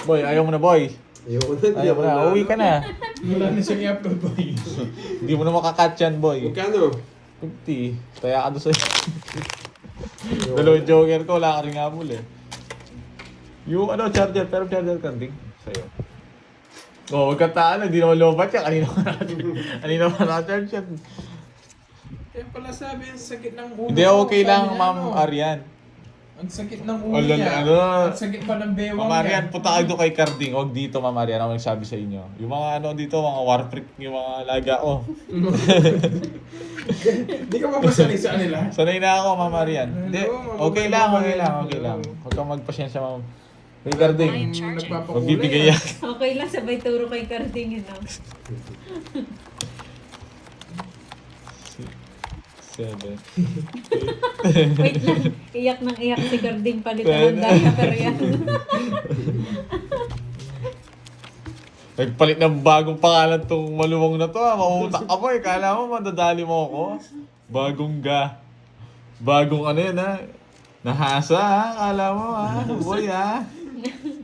Boy, ayaw mo na, boy. Ayoko na. Ayaw mo na. Uwi ka na. Wala na siyang i-upload pa. Hindi mo na makakat yan, boy. Magkano? 50. Taya ka doon sa'yo. Dalawang joker ko, wala ka rin habol eh. Yung charger, pero charger ka din sa'yo. Oh, huwag ka taan, hindi naman lobat yan. Kanina pa na-charge yan. Kaya pala sabi, ang sakit ng ulo. Hindi, ko. okay Sabi lang, niya, Ma'am ano, Arian. Ang sakit ng ulo Wala niya. na, ano. Ang sakit pa ng bewang Ma'am Arian, punta kayo doon kay Carding. Huwag dito, Ma'am Arian. Ako nagsabi sa inyo. Yung mga dito, mga war freak, yung mga laga ko. Hindi ka mapasanay sa kanila. Sanay na ako, Ma'am Arian. Hindi, Hello, okay lang. Huwag kang magpasyensya, Ma'am. Kay Carding. Nagpapakulay. Magbibigay yan. Okay lang, sabay turo kay Carding, no? 7. Wait lang, iyak ng iyak si Carding, palitan ng diaper yan. Nagpalit ng bagong pangalan tong maluwang na to. Mauutak ka mo eh. Kala mo madadali mo ako. Bagong ano yan ha. Nahasa ha. Kala mo ha. Boy ha.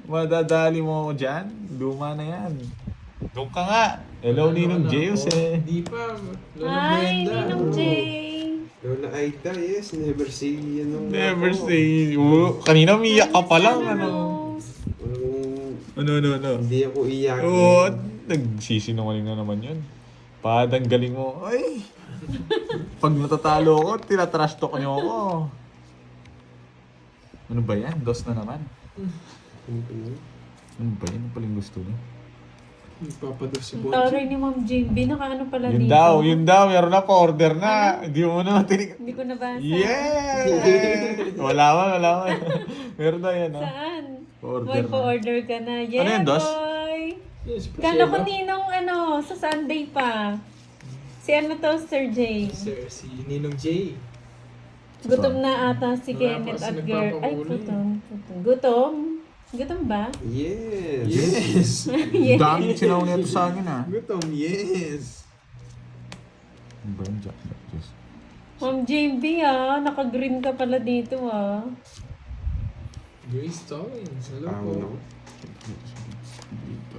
Madadali mo ako dyan. Luma na yan. Doon ka nga. Hello, Ninong Jeus eh. Hindi pa. Lola Ay, Brenda. Ninong Jay. Lola Aida, yes. Never say ano. Never say. Kanina umiyak ka pa lang. Ano? Hindi ako iyak. Oo. Nagsisinungaling na naman yun. Padang galing mo. Ay. Pag natatalo ko, tinatrash talk niyo ako. Ano ba yan? Dos na naman. Ano ba yan? Ano paling gusto niyo? Papados si Ang Bonji. taray ni Ma'am Jimby, nakaano pala Yun dito. daw. Meron na pa order na. Hindi mo na tinig... Hindi ko nabasa. Yeah! Wala man. Meron na yan, ha? Saan? Order Boy, na. pa-order ka na. Yeah, Ano yan, Dos? boy. Yes, Kala ko Priscilla. ninong sa Sunday pa. Si ano to, Sir Jay. Sir, si Ninong J. Gutom na ata si Wala Kenneth pa at kasi Girl. Ay, nagpapakulay. gutom. Gutom ba? Yes. Yes. Yes. Daming sinaw nito sa akin, ha? Gutom, yes. Ano ba yun, Jack? Ma'am Jimby naka-green ka pala dito Grace Tollins. Hello Tawag po. ako. Dito.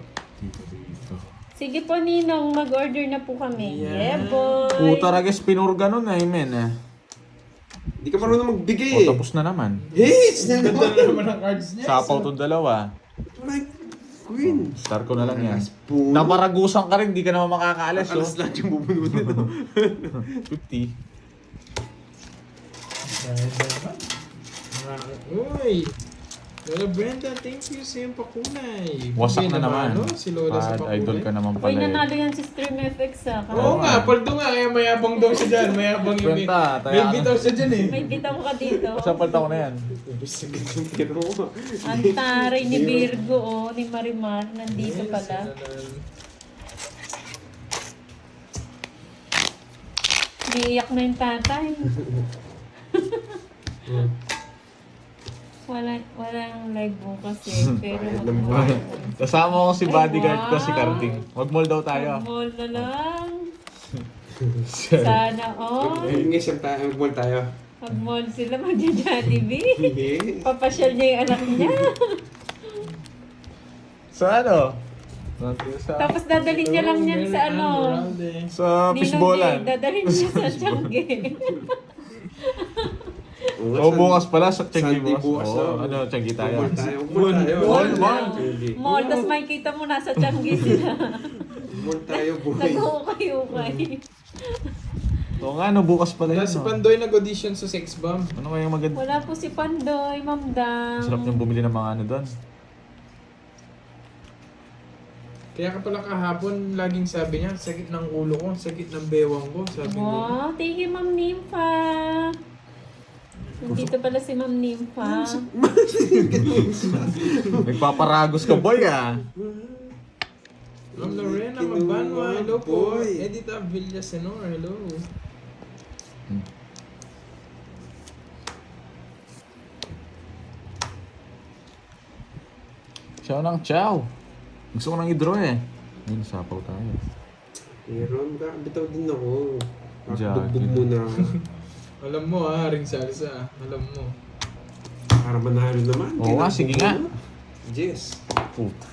Sige po, Ninong. Mag-order na po kami. Yeah. Yeah, boy. Puta ragas pinurga nun, men, eh. Hindi ka marunong magbigay O, eh. tapos na naman. Hits na Ganda naman! na naman ang cards niya. Sapaw tong dalawa. Like, Queen. Star ko na lang yan. Spoon. Naparagusan ka rin, di ka naman makakaalis. Oh. Alas lahat yung bubunutin. 50. Ganda naman. Uy! Lola Brenda, thank you sa iyong pakulay. Wasak Hindi na naman. Si Lola sa Bad pakulay. idol ka naman Uy, pala. nanalo yan si Stream FX ah. Oo nga, paldo nga. Kaya mayabang daw siya dyan. Mayabang yung Brenda, tayo may ano? bitaw siya dyan eh. May bitaw ka dito. Sa palta ko na yan. Bisagit yung pero mo. Ang taray ni Virgo oh, ni Marimar. Nandito pala. Niiyak na yung tatay. Walang live bukas eh. Pero Bayad ng mag-mall. Kasama ko si bodyguard ko, si wow. Carding. Mag-mall daw tayo. Mag-mall na lang. Sana all. Ngayon siyang tayo, mag-mall tayo. Mag-mall sila, magja-Jollibee. Hindi. Papasyal niya yung anak niya. Sa ano? Sa, Tapos dadalhin niya lang yan sa ano. sa fishbowlan. Dadalhin niya sa Tiangge. O bukas pala sa Tiangge Sunday bukas. bukas, Oo, no? ano, Tiangge tayo. Mag-mall tayo. Mag-mall tayo. Mall. Mall, tapos makikita mo nasa Tiangge sila. Mall tayo, boy. Nag-ukay-ukay. Oo nga, no, bukas pala Wala yun. si No? Pandoy nag-audition sa Sex Bomb. Ano kaya maganda? Wala po si Pandoy, Ma'am Dang. Sarap niyang bumili ng mga ano doon. Kaya ka pala kahapon, laging sabi niya, sakit ng ulo ko, sakit ng bewang ko. Sabi niya. Wow, thank you Ma'am Nympha. Nandito pala si Ma'am Nympha. Nagpaparagos ka, boy, ah. Ma'am Lorena Mabanwa, hello po. Edita Villasenor, hello. Chow ng chow. Gusto ko nang i-draw eh. Ngayon, sapaw tayo. Meron ka, bitaw din ako. Jacket. Bugbog muna. Alam mo ha, Ring Salsa, alam mo. Para manalo naman. Oo nga, sige nga. Yes. Puta.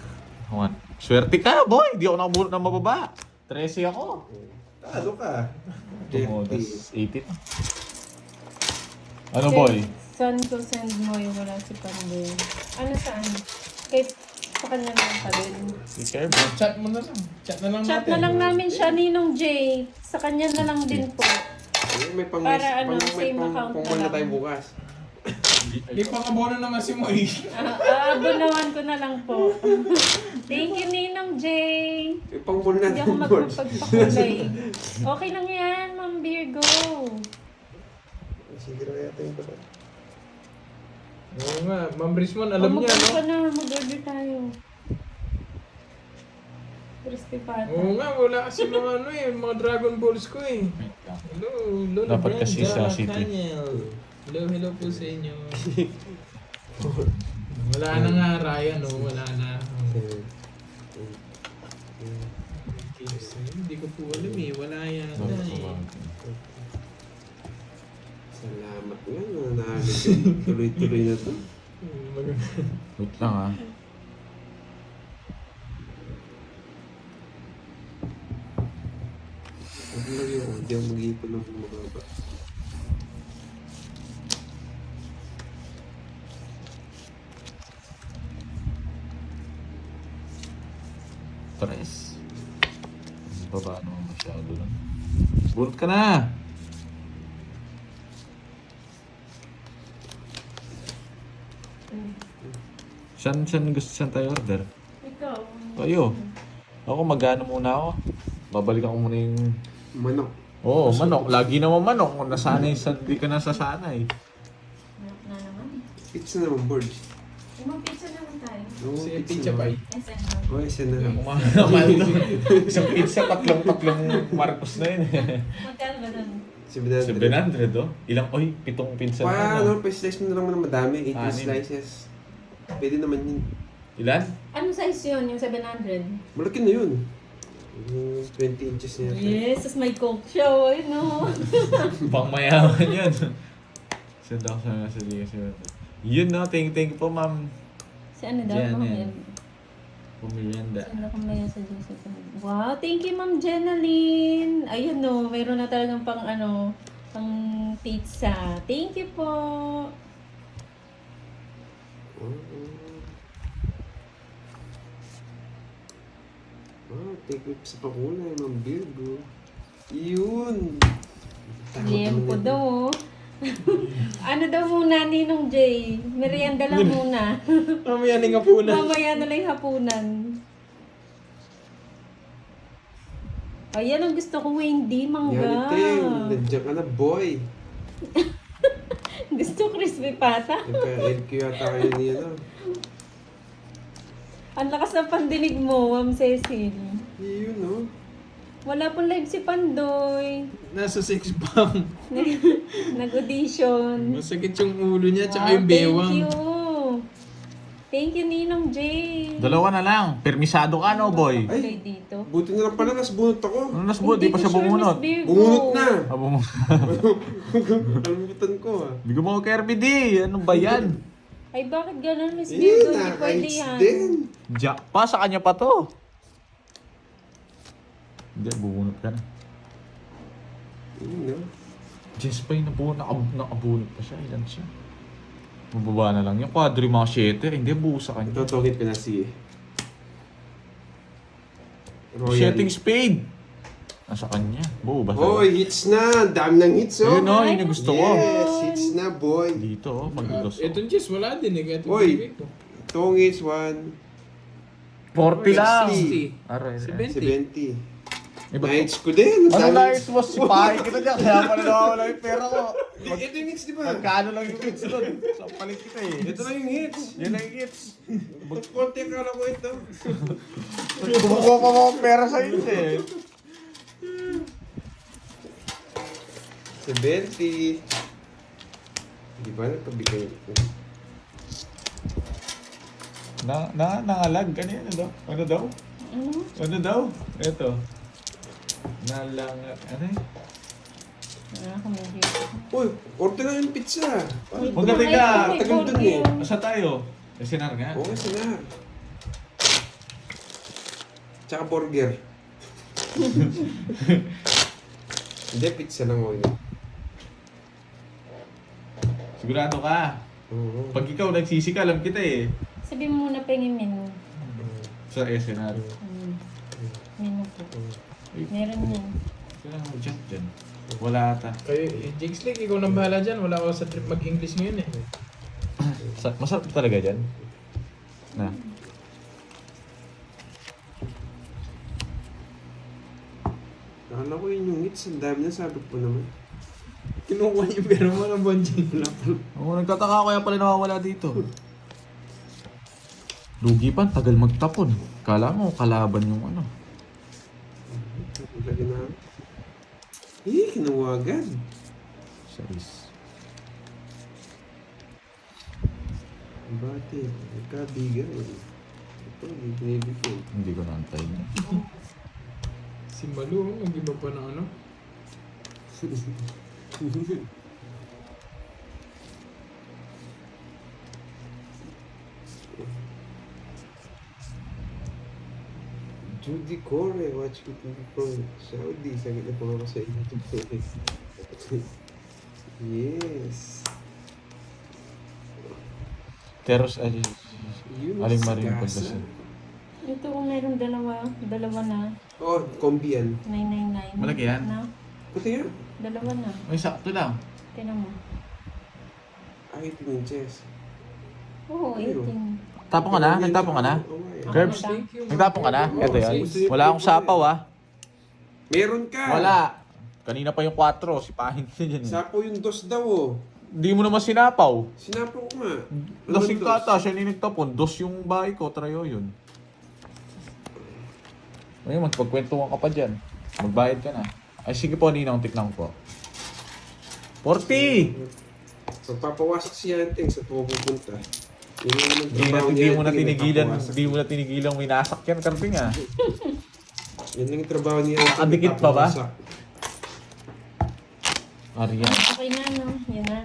Awan. Swerte ka, boy. Di ako nakabulot ng mababa. 13 ako. Talo ka. Tumodas. 18. Ano, boy? Saan ko send mo yung wala si Pandoy? Ano saan? Kay sa kanya lang sabihin. Si Kerbo. Chat mo na lang. Chat na lang Chat natin. na lang namin siya, Ninong J. Sa kanya na lang din po. May pang Para ano, may same account pang na na lang. tayo bukas. Di pa kabono naman si Moy. Aabonawan ko na lang po. Thank you, Ninong J. May pang mall Hindi ako natin, George. magpagpakulay. Okay lang yan, Ma'am Virgo. Siguro yata yung pala. Oo nga, Ma'am Brisman, alam niya, no? Mag-order na, mag-order tayo. Crispy pata. Oo nga, wala kasi mga ano eh, mga Dragon Balls ko eh. Hello, Lola Dapat Brenda, kasi sa city. Daniel. Hello po sa inyo. Wala na nga, Ryan, no? Wala na. Hindi ko po alam eh, wala yata eh. Salamat nga, nanalo. Tuloy-tuloy na to. Wait lang, ah. Huwag lang yun. Hindi ako mag-iipon ng mababa. Tres. Baba naman masyado lang. Bulot ka na! Saan tayo order? Ikaw. Kayo. Ako magano muna ako. Babalikan ko muna yung... Manok. Oo, manok. Lagi naman manok. Kung nasanay sa... Di ka nasasanay. Na naman. Pizza naman, board. Mag-pizza naman tayo. Oo, Si Pizza Pie. SM. Oo, isa na lang. Kumakamahal to. Isang pizza, tatlong Marcos na yun. Magkano ba doon? 700. 700 oh. Ilang, oy, 7 pizza na yun. Paano? Pa-slice mo na lang naman madami. 18 Anim. slices. Pwede naman yun. Ilan? Anong size yun? Yung 700? Malaki na yun. Yung 20 inches na yun. Yes, tas may coke show. Ay, no. Pang mayaman yun. Send ako sa kasi. Yun no, thank you po ma'am. Si ano daw? Janet. Ma'am? Pumirienda. Send ako maya sa Joseph. Wow, thank you Ma'am Jenaline. Ayun no, mayroon na talagang pang ano, Pang pizza. Thank you po. Take it sa pakulay, Ma'am Virgo. Yun! Liempo daw. Oh. Ano daw muna, Ninong Jay? Merienda lang muna. Mamaya ning hapunan. Mamaya na lang yung hapunan. Ayan ang gusto ko, Wendy. Mangga. Yan, Ting. Nandiyan ka na, boy. Gusto crispy pata. Nagka-LQ yata kayo niya, no? Ang lakas ng pandinig mo, Ma'am Cecil. Yun, no? Wala pong live si Pandoy. Nasa 6 pang. Nag-audition. Masakit yung ulo niya, tsaka Wow, yung bewang. Thank you. Thank you, Ninong Jay. Dalawa na lang. Permisado ka, no, boy? Ay, dito. Buti na lang pala, nasbunot ako. Ano nasbot? Di pa siya bumunot. Bumunot na! Ah, bumunot. Kalimutan ko, ah. Hindi ko mo kay RBD. Ano ba yan? Ay, bakit ganun, Miss Virgo? Hindi pwede nakaids yan. din. Jack pa, sa kanya pa to. Hindi, bumunot ka na. Yun, no? Jess pa yung nakabunot pa siya. Ilan siya? Mababa na lang yung quadri mga shatter. Hindi, buo sa kanya. Itotokit ko na si... Setting spade. Nasa kanya. Buo ba? Hoy, hits na! Dami ng hits, oh! Yun o, yun yung gusto ko. Yes, hits na, boy! Dito, oh, pag-dos. Itong Jess, wala din eh. Ito Hoy! Itong hits, 1, 40 lang. 60. Aray, 70. 70. Nights ko din. Ano Dami na hits. ito? Si Pahay kita dyan. Kaya pala nawawala yung pera ko. Ito yung hits, di ba? Magkano lang yung hits doon? Sa palit kita eh. Ito lang yung hits. Yan lang yung hits. Konti akala ko ito. Kumukuha pa mo ang pera sa hits eh. 70. Di ba nagpabigay ito? Nangalag. Ano daw? Ano daw? Ano? Ano daw? Ito. Nalang... Ano eh? Nakakamagyo. Uy, order na yung pizza. Magaling ka. Tagal dun eh. Asa tayo? Sinar nga. Oo, sinar. Tsaka burger. Hindi, pizza lang ako yun. Sigurado ka. Oo. Pag ikaw nagsisi ka, alam kita eh. Sabi mo muna pa yung menu. Sa SNR. Menu po. Meron yan. Kailangan mo dyan. Wala ata. Kayo, Jigs League, ikaw nang bahala dyan. Wala ako sa trip mag-English ngayon eh. Masarap talaga dyan. Na. Akala ko yun yung hits. Ang dami na sabi ko naman. Kinukuha niyo yung pera mo ng bonjing. Oo, nagtataka kaya pala nawawala dito. Lugi pa, tagal magtapon. Kala mo, kalaban yung ano. Lagi na. Kinuha agad. Size. Bati, nagkabigan. Ito, hindi pinibig ko. Hindi ko naantay niya. Si Malu, mag-iba pa ng ano. Judy Core, watch it from Saudi. Sagit na po ako sa YouTube. Yes. Teros, Yun, aling marin sagasa. pagdasin. Ito kung meron dalawa na. Oh, kombi yan. 999. Malaki yan? Na, Pati nga. dalawa na. Ay, sakto lang. Tinan mo. Ay, ito yung chess. Oo, Ayun. 18. Tapong ka na? Nagtapong ka na? Oo nga eh. Curbs? Thank you. Nagtapong ka na? Ito yan. Wala akong sapaw ah. Meron ka. Wala. Kanina pa yung 4. Si Pahin na dyan eh. Sapo yung dos daw oh. Hindi mo naman sinapaw. Sinapo ko nga. Lasing Dos. ka ata, siya ninigtapon. 2 yung bahay ko, trayo yun. Ayun, magpagkwentuhan ka pa dyan. Magbayad ka na. Ay, sige po, ninang tiklang po. 40! Pagpapawasak si Yanting sa pupunta. Yun yung naman trabaho ni Hindi mo na Yanting, tinigilan, nagpapawasak. hindi mo na tinigilan winasak yan, Karping ah. Yan lang yung trabaho niya. Nakadikit pa ba? Ariyan. Okay na, no? Yan na.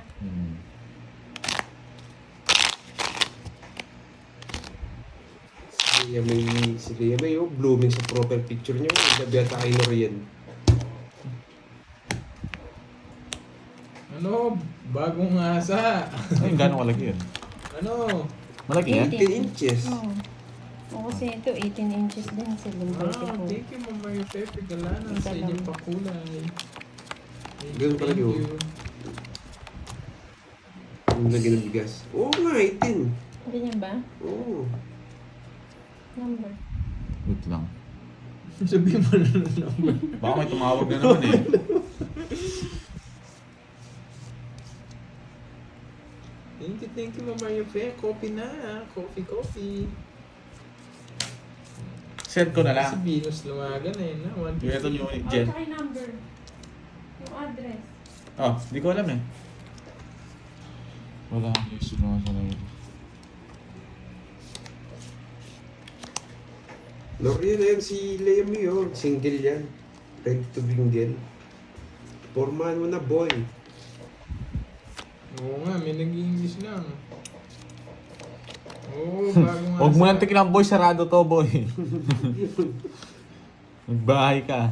Si Rhea May, oh, blooming sa profile picture niyo. Gabi ata kay Norian. Ano? Bagong asa. Ay, gano'ng kalaki yun? Ano? Malaki yan? 18 inches. Oo. Oo, kasi ito 18 inches din sa lumbar Ah, ko. thank you, Mama Mario Pepe. Galana sa Ika lang. inyong pakulay. Ganun pala Thank yun. you. Yung lagyan ng bigas. Oo nga, 18. Ganyan ba? Oo. Number. Wait lang. Sabihin mo na ng number. Baka may tumawag na naman eh. Thank you, Mama Mario Pepe. Coffee na. Coffee. Send ko na Si lang. Venus lumagan eh. Na, 150. Ito yung Oh, Jen. tsaka yung number. Yung address. Oh, di ko alam eh. Wala akong issue naman sa ngayon. Lori na yan si Liam yun. Single yan. Ready to mingle. Formahan mo na, boy. Oo nga, may nag-English lang. Oo, bagong Huwag mo asa. nang tignan, boy. Sarado to, boy. Nagbahay ka.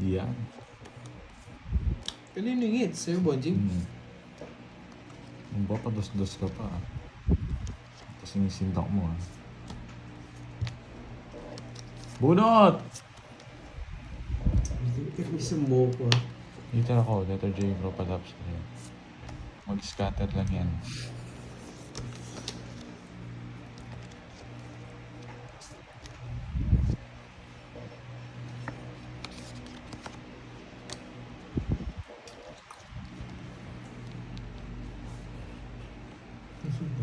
Yan. Kanino yung hits? Sa'yo, Bonjing? Ang ba pa, dos-dos ka pa. Tapos sinisindak mo ah. Bunot! Hindi sa mo ko. Dito ako, letter J, bro, palaps. Mag-scatter lang yan.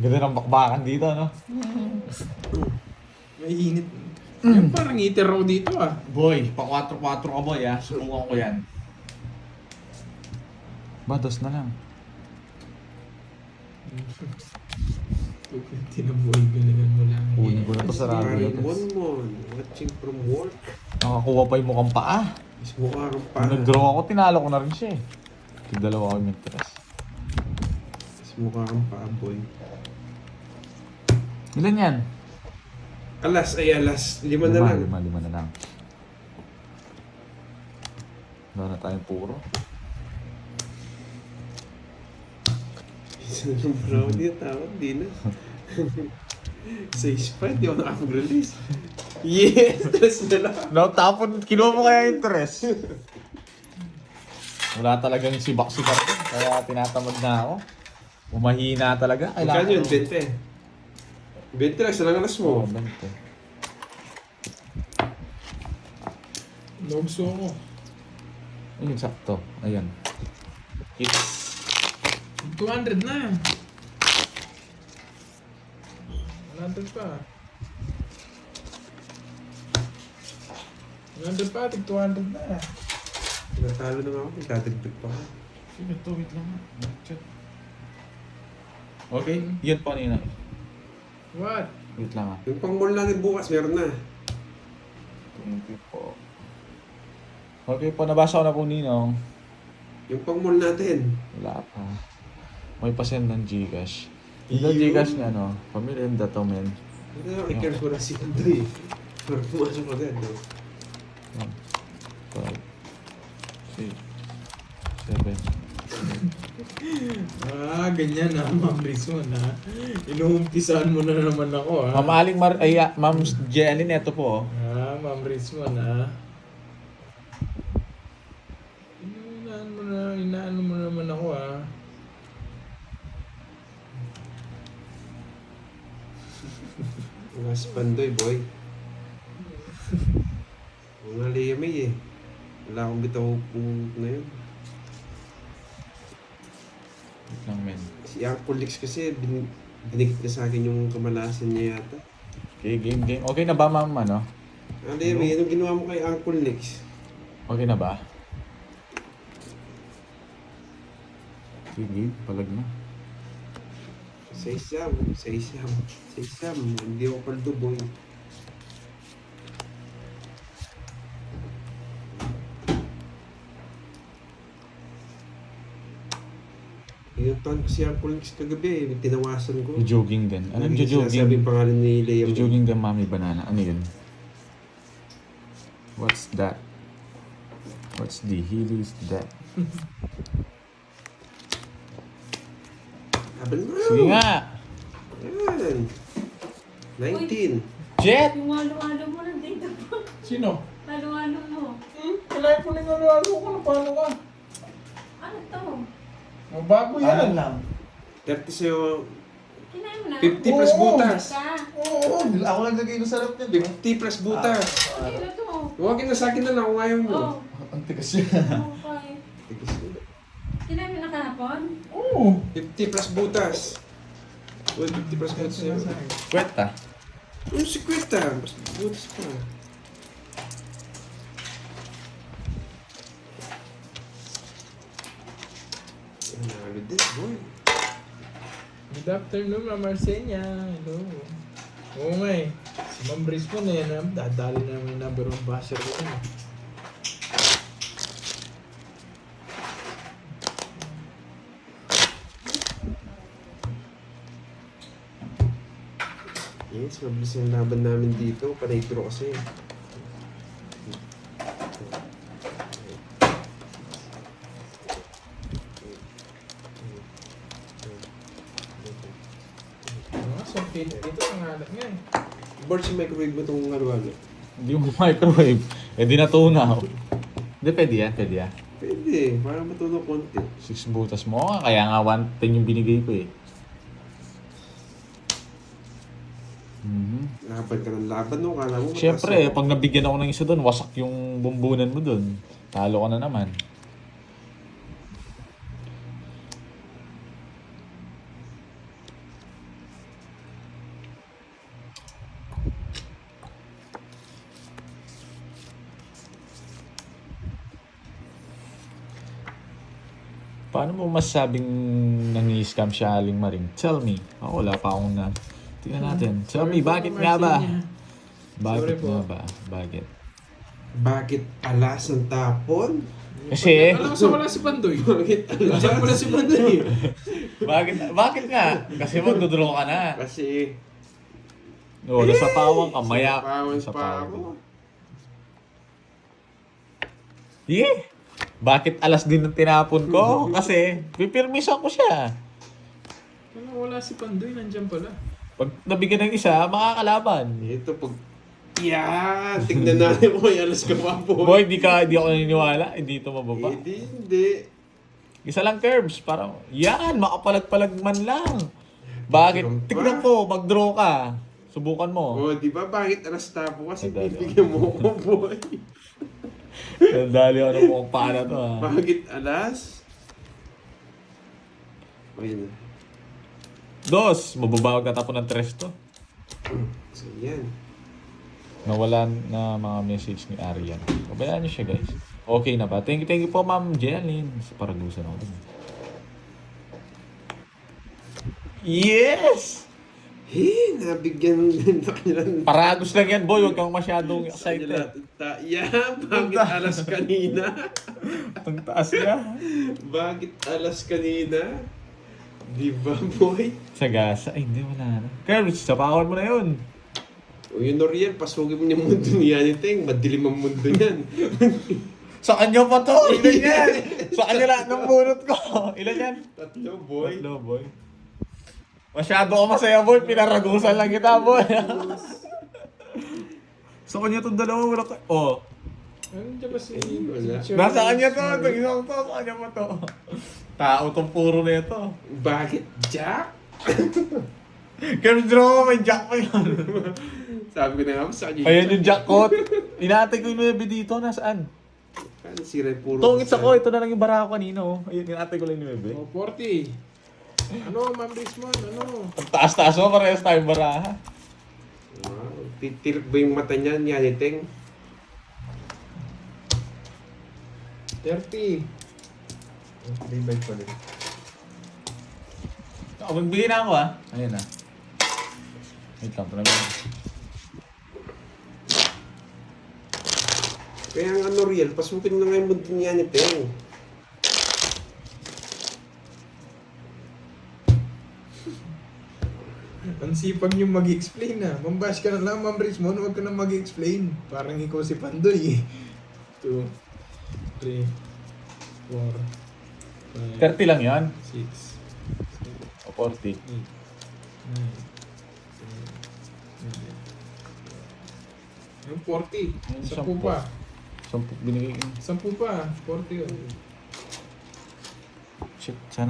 Ganda ng bakbakan dito, no? May init. Yan parang heater raw dito ah. Boy, pa 4-4 ka boy ah. Subukan ko yan. Ba, dos na lang. 250 na boy, galingan mo lang. Kunin ko na to sa radio. Mon, watching from work. Nakakuha pa yung mukhang paa. Is mukha kang pa. Nung nag-draw ako, tinalo ko na rin siya eh. Dalawa kami magtras. Is mukha kang pa, boy. Ilan yan? Alas ay alas. 5 na lang. Lima na lang. Wala na tayong puro. Isa ng brownie, tawag, di na. 6-5, di ako nakapag-release. Yes! Tres na lang. No, tapon, kinuha mo kaya yung tres. Wala talagang sibak-sibak. Kaya tinatamad na ako. Umahina talaga. Magkano yun? 20. 20 lang, isa lang alas Oo, mo. 20. Logso ko. Ayun, sakto. Ayan. It's 200 na. 100 pa. 100 pa, tig 200 na. Natalo na nga ako, nagtatagdag pa ako. sige to, wait lang. Check. Okay, yun po nina. What? Wait lang ah. Yung pang-mall natin bukas, meron na. Thank you po. Okay po, nabasa ko na po Ninong. Yung pang-mall natin. Wala pa. May pasend ng Gcash. Yung Yun. Gcash niya, no? Pamirinda to, men. Hindi na, i-cares ko na si Andoy. Para pumasok agad, no? 1, 5, 6, 7. Ah, ganyan na, Ma'am Rizwan ha. Inuumpisahan mo na naman ako ha. Ma'am Aling Ma'am Jeline, eto po. Oh. Ah, Ma'am Rizwan ha. Inaan mo naman ako ha. Mga spandoy, boy. Mga liyamay eh. Wala akong bitaw kung na yun. Wait lang, men. Si Uncle Lex kasi, binikit na sa akin yung kamalasan niya yata. Okay, game. Okay na ba, ma'am, ano? Ano liyamay, anong ginawa mo kay Uncle Lex? Okay na ba? Sige, palag na. Sa isam. Hindi ako paldo, boy. Pinuntahan ko si Uncle Lex kagabi, tinawasan ko. Jogging din. Anong Lagi sinasabi jogging? yung pangalan ni Liam. Jogging din, Mami Banana. Ano yun? What's that? What's the hell is that? Laban mo. Sige nga. Yan. 19. Jet! Yung halo-halo mo nandito po. Sino? Halo-halo mo. Kailangan ko lang ano ko na paano ka? Ano to? Mabago yan. 30 sa'yo. Kinain mo na? 50 plus Oo. butas. Ka. Oo. Ako lang nagay ng sarap niya. 50 plus butas. Ano to? Huwagin na sa akin na lang kung ayaw mo. Oh. Ang tigas niya. Okay. Kinain mo na kahapon? Oo. 50 plus butas. Uy, 50 plus butas sa'yo. Kwenta. Yung 50. Mas butas pa. Nanalo din, boy. Good afternoon, Ma'am Arsenia. Hello. Oo nga eh. Si Ma'am Brisbane eh. Dadali na naman yung number one basher ko. Yes, mabilis yung laban namin dito. Panay draw kasi. Sa pit dito, ang alat nga eh. Board sa microwave mo itong halo-halo. Hindi mo microwave. Eh di natunaw. Hindi, pwede yan, pwede yan. Pwede, para matunaw konti. 6 butas mo, kaya nga 110 yung binigay ko eh. Laban ka ng laban, no? Kala mo mataas Siyempre, ako. pag nabigyan ako ng isa doon, wasak yung bumbunan mo doon. Talo ka na naman. Paano mo masabing nangi-scam siya Aling Maring? Tell me. Wala pa akong na... Tingnan natin. Tell me, bakit nga ba? Bakit Sorry po. nga ba? Bakit? Bakit alas ang tapon? Kasi... Alam ko sa wala si Pandoy. Bakit alas? Diyan pala si Pandoy. bakit nga? Kasi magdodraw ka na. Kasi Wala sa pawang ka, maya. pawan Sa pa pawang. ako. Yeah. Bakit alas din ang tinapon ko? Kasi pipirmisan ko siya. Ano wala si Pandoy, nandiyan pala. Pag nabigyan ng isa, makakalaban. Ito pag... Yan! Tignan natin kung may alas ka pa po. Boy, di ako naniniwala. Hindi ito mababa. Hindi. Isa lang curves. Parang, yan, makapalag-palag man lang. Bakit? Tignan ko, mag-draw ka. Subukan mo. Oh, di ba? Bakit alas tapo? Kasi Ay, dali. bibigyan mo ko, boy. Dali ako ng kung paano to ha. Bakit alas? Ayun na. Dos, mababawag na tapo ng tres to. So, yan. Nawala na mga message ni Arian. Pabayaan niyo siya guys. Okay na ba? Thank you po Ma'am Jeline. Sa paragusan ako dun. Yes! Nabigyan ng kanilang... Paragos lang yan boy. Huwag kang masyadong excited. Yan, bakit alas kanina? Ang taas niya. Bakit alas kanina? Di ba, boy? Sa gasa. Ay, hindi wala na. Curves, sapawan mo na yun. O yun, Noriel, pasugin mo yung mundo ni Yaniteng. Madilim ang mundo niyan. Sa kanya pa to. Ilan yan? Sa kanya lahat ng bunot ko. Ilan yan? Tatlo, boy. Tatlo, boy. Masyado ka masaya, boy. Pinaragusan lang kita, boy. Sa kanya itong dalawa, wala ka... Oh. Nandiyan ba si... Wala. Nasa kanya to. Itong isang to. Sa kanya pa to. Tao tong puro na ito. Bakit Jack? Curves draw, may jack pa yun. Sabi ko na nga, sa kanya. Ayan yung jackpot. Inaatay ko yung 9 dito. Nasaan? Ano sira yung puro. Tungits ako. Ito na lang yung barako kanina. Oh. Ayun, inaatay ko lang yung 9. Oh, 40. Ano, Ma'am Brisbane? Ano? Ang taas-taas mo. Parehas tayong baraha. Wow. Titirip ba yung mata niya ni Yaniteng? 30. Bye pa rin. Magbigay na ako ah. Ayun na. Wait lang. Talaga. Kaya ang Noriel, pasukin na nga yung mundo ni Yaniteng. Ang sipag niyo mag-explain na. Mambash ka na lang, Ma'am Brisbane. Huwag ka na mag-explain. Parang ikaw si Pandoy eh. 2, 3, 4, 5, 30 lang yan. 6. 40. Yung 40. Yung 10 10. pa. 10 binigay ko. 10 pa. 40 yun. Shit, sana